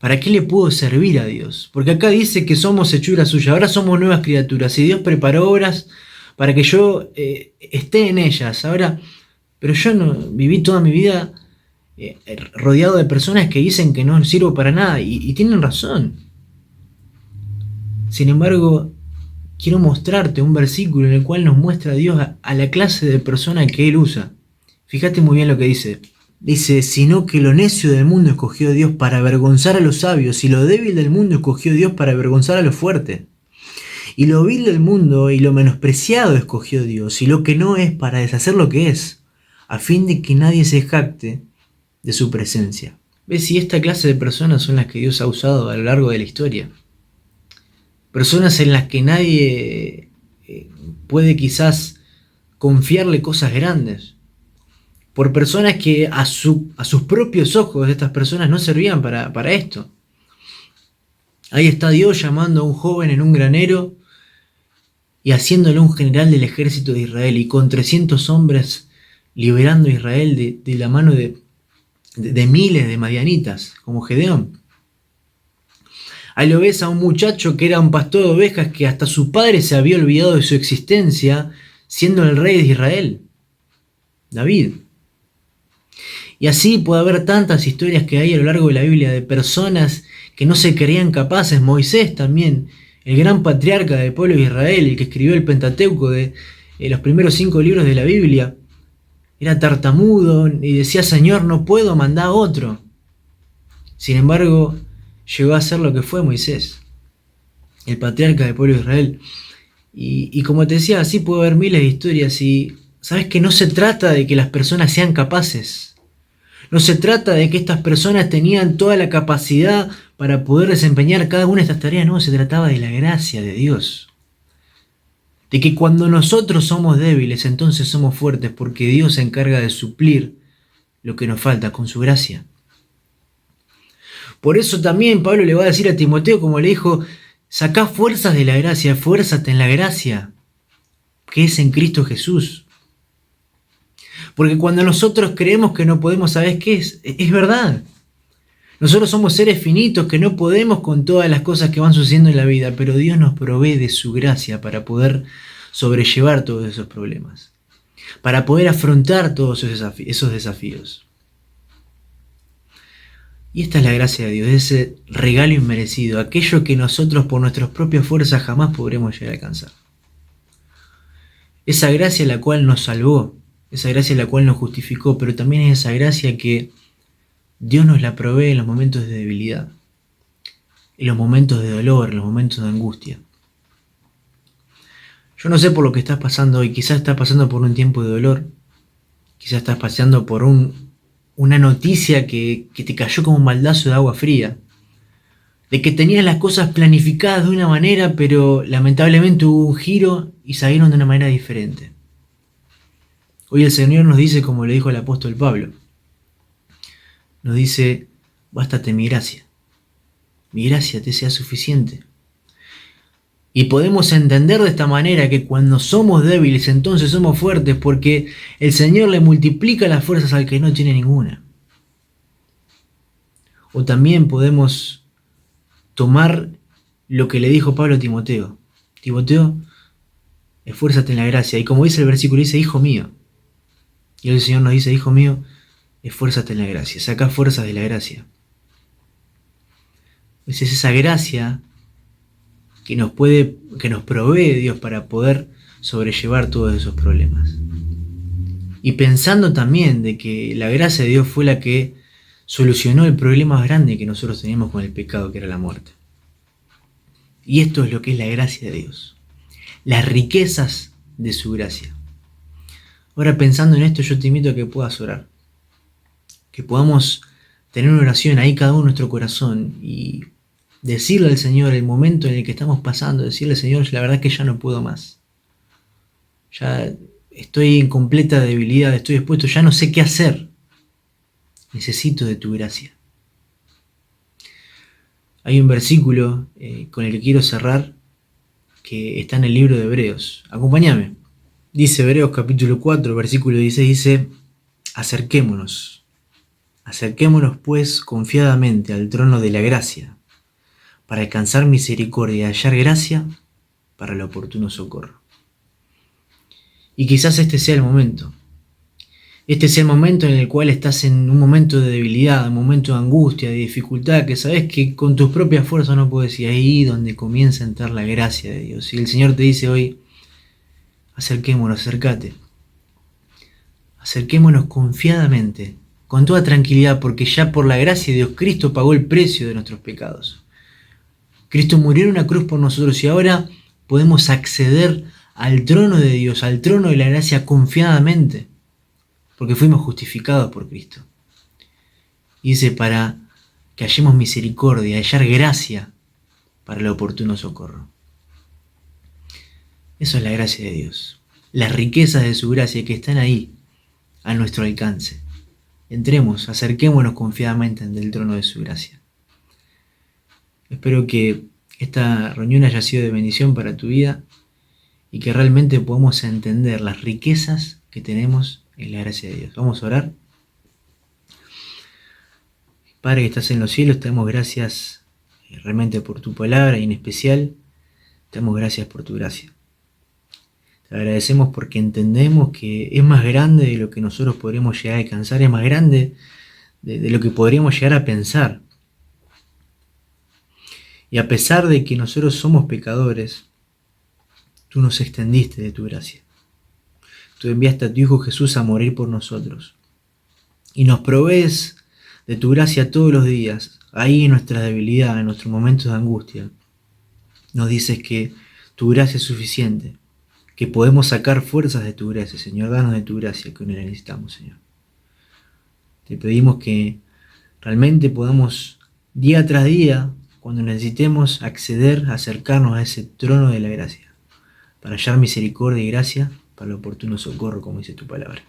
¿Para qué le puedo servir a Dios? Porque acá dice que somos hechura suya, ahora somos nuevas criaturas, y Dios preparó obras para que yo esté en ellas. Ahora, pero yo no viví toda mi vida rodeado de personas que dicen que no sirvo para nada, y tienen razón. Sin embargo, quiero mostrarte un versículo en el cual nos muestra a Dios a la clase de persona que Él usa. Fíjate muy bien lo que dice. Dice, sino que lo necio del mundo escogió Dios para avergonzar a los sabios, y lo débil del mundo escogió Dios para avergonzar a los fuertes. Y lo vil del mundo y lo menospreciado escogió Dios, y lo que no es para deshacer lo que es, a fin de que nadie se jacte de su presencia. ¿Ves? Y esta clase de personas son las que Dios ha usado a lo largo de la historia. Personas en las que nadie puede quizás confiarle cosas grandes. Por personas que a sus propios ojos estas personas no servían para esto. Ahí está Dios llamando a un joven en un granero y haciéndolo un general del ejército de Israel, y con 300 hombres liberando a Israel de la mano de miles de madianitas, como Gedeón. Ahí lo ves a un muchacho que era un pastor de ovejas, que hasta su padre se había olvidado de su existencia, siendo el rey de Israel, David. Y así puede haber tantas historias que hay a lo largo de la Biblia de personas que no se creían capaces. Moisés también, el gran patriarca del pueblo de Israel, el que escribió el Pentateuco de los primeros 5 libros de la Biblia, era tartamudo y decía, Señor, no puedo, mandar a otro. Sin embargo, llegó a ser lo que fue Moisés, el patriarca del pueblo de Israel. Y como te decía, así puede haber miles de historias. Y sabes que no se trata de que las personas sean capaces. No se trata de que estas personas tenían toda la capacidad para poder desempeñar cada una de estas tareas. No, se trataba de la gracia de Dios. De que cuando nosotros somos débiles, entonces somos fuertes, porque Dios se encarga de suplir lo que nos falta con su gracia. Por eso también Pablo le va a decir a Timoteo, como le dijo, sacá fuerzas de la gracia, esfuérzate en la gracia que es en Cristo Jesús. Porque cuando nosotros creemos que no podemos, ¿sabes qué es? Es verdad. Nosotros somos seres finitos que no podemos con todas las cosas que van sucediendo en la vida, pero Dios nos provee de su gracia para poder sobrellevar todos esos problemas, para poder afrontar todos esos desafíos. Y esta es la gracia de Dios, ese regalo inmerecido, aquello que nosotros por nuestras propias fuerzas jamás podremos llegar a alcanzar. Esa gracia la cual nos salvó, esa gracia la cual nos justificó, pero también es esa gracia que Dios nos la provee en los momentos de debilidad, en los momentos de dolor, en los momentos de angustia. Yo no sé por lo que estás pasando hoy, quizás estás pasando por un tiempo de dolor, quizás estás pasando por una noticia que te cayó como un baldazo de agua fría, de que tenías las cosas planificadas de una manera, pero lamentablemente hubo un giro y salieron de una manera diferente. Hoy el Señor nos dice, como le dijo el apóstol Pablo, nos dice, bástate mi gracia te sea suficiente. Y podemos entender de esta manera que cuando somos débiles, entonces somos fuertes, porque el Señor le multiplica las fuerzas al que no tiene ninguna. O también podemos tomar lo que le dijo Pablo a Timoteo. Timoteo, esfuérzate en la gracia. Y como dice el versículo, dice, hijo mío. Y el Señor nos dice, hijo mío, esfuérzate en la gracia. Saca fuerzas de la gracia. Es esa gracia que nos provee Dios para poder sobrellevar todos esos problemas. Y pensando también de que la gracia de Dios fue la que solucionó el problema más grande que nosotros teníamos con el pecado, que era la muerte. Y esto es lo que es la gracia de Dios. Las riquezas de su gracia. Ahora, pensando en esto, yo te invito a que puedas orar, que podamos tener una oración ahí cada uno en nuestro corazón y decirle al Señor el momento en el que estamos pasando, decirle, Señor, la verdad es que ya no puedo más. Ya estoy en completa debilidad, estoy expuesto, ya no sé qué hacer. Necesito de tu gracia. Hay un versículo con el que quiero cerrar que está en el libro de Hebreos. Acompáñame. Dice Hebreos capítulo 4, versículo 16, dice, acerquémonos. Acerquémonos pues confiadamente al trono de la gracia, para alcanzar misericordia y hallar gracia para el oportuno socorro. Y quizás este sea el momento. Este es el momento en el cual estás en un momento de debilidad, un momento de angustia, de dificultad, que sabes que con tus propias fuerzas no puedes, y ahí donde comienza a entrar la gracia de Dios. Y el Señor te dice hoy, acerquémonos, acércate. Acerquémonos confiadamente, con toda tranquilidad, porque ya por la gracia de Dios, Cristo pagó el precio de nuestros pecados. Cristo murió en una cruz por nosotros y ahora podemos acceder al trono de Dios, al trono de la gracia confiadamente, porque fuimos justificados por Cristo. Y dice, para que hallemos misericordia, hallar gracia para el oportuno socorro. Eso es la gracia de Dios. Las riquezas de su gracia que están ahí, a nuestro alcance. Entremos, acerquémonos confiadamente ante el trono de su gracia. Espero que esta reunión haya sido de bendición para tu vida y que realmente podamos entender las riquezas que tenemos en la gracia de Dios. Vamos a orar. Padre que estás en los cielos, te damos gracias realmente por tu palabra y en especial te damos gracias por tu gracia. Te agradecemos porque entendemos que es más grande de lo que nosotros podremos llegar a alcanzar, es más grande de lo que podríamos llegar a pensar. Y a pesar de que nosotros somos pecadores, tú nos extendiste de tu gracia. Tú enviaste a tu Hijo Jesús a morir por nosotros. Y nos provees de tu gracia todos los días, ahí en nuestra debilidad, en nuestros momentos de angustia. Nos dices que tu gracia es suficiente, que podemos sacar fuerzas de tu gracia, Señor. Danos de tu gracia que hoy necesitamos, Señor. Te pedimos que realmente podamos día tras día, cuando necesitemos acceder, acercarnos a ese trono de la gracia, para hallar misericordia y gracia para el oportuno socorro, como dice tu palabra.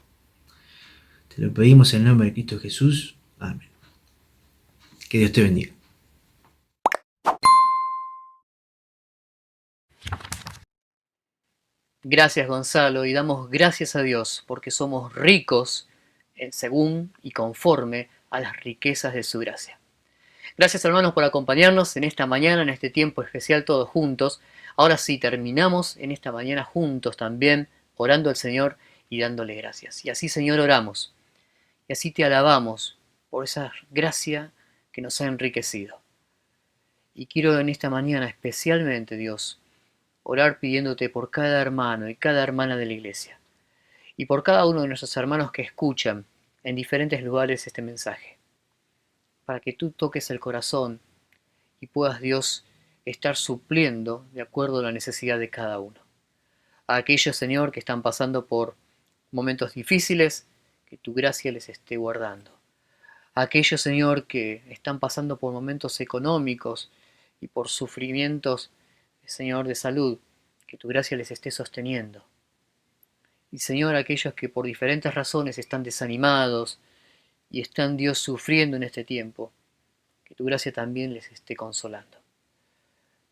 Te lo pedimos en el nombre de Cristo Jesús. Amén. Que Dios te bendiga. Gracias, Gonzalo, y damos gracias a Dios porque somos ricos según y conforme a las riquezas de su gracia. Gracias, hermanos, por acompañarnos en esta mañana, en este tiempo especial todos juntos. Ahora sí, terminamos en esta mañana juntos también, orando al Señor y dándole gracias. Y así, Señor, oramos. Y así te alabamos por esa gracia que nos ha enriquecido. Y quiero en esta mañana especialmente, Dios, orar pidiéndote por cada hermano y cada hermana de la iglesia. Y por cada uno de nuestros hermanos que escuchan en diferentes lugares este mensaje. Para que tú toques el corazón y puedas, Dios, estar supliendo de acuerdo a la necesidad de cada uno. A aquellos, Señor, que están pasando por momentos difíciles, que tu gracia les esté guardando. A aquellos, Señor, que están pasando por momentos económicos y por sufrimientos, Señor, de salud, que tu gracia les esté sosteniendo. Y, Señor, aquellos que por diferentes razones están desanimados y están, Dios, sufriendo en este tiempo, que tu gracia también les esté consolando.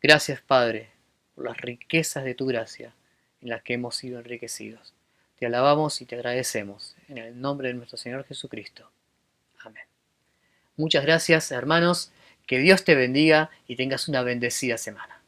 Gracias, Padre, por las riquezas de tu gracia en las que hemos sido enriquecidos. Te alabamos y te agradecemos, en el nombre de nuestro Señor Jesucristo. Amén. Muchas gracias, hermanos, que Dios te bendiga y tengas una bendecida semana.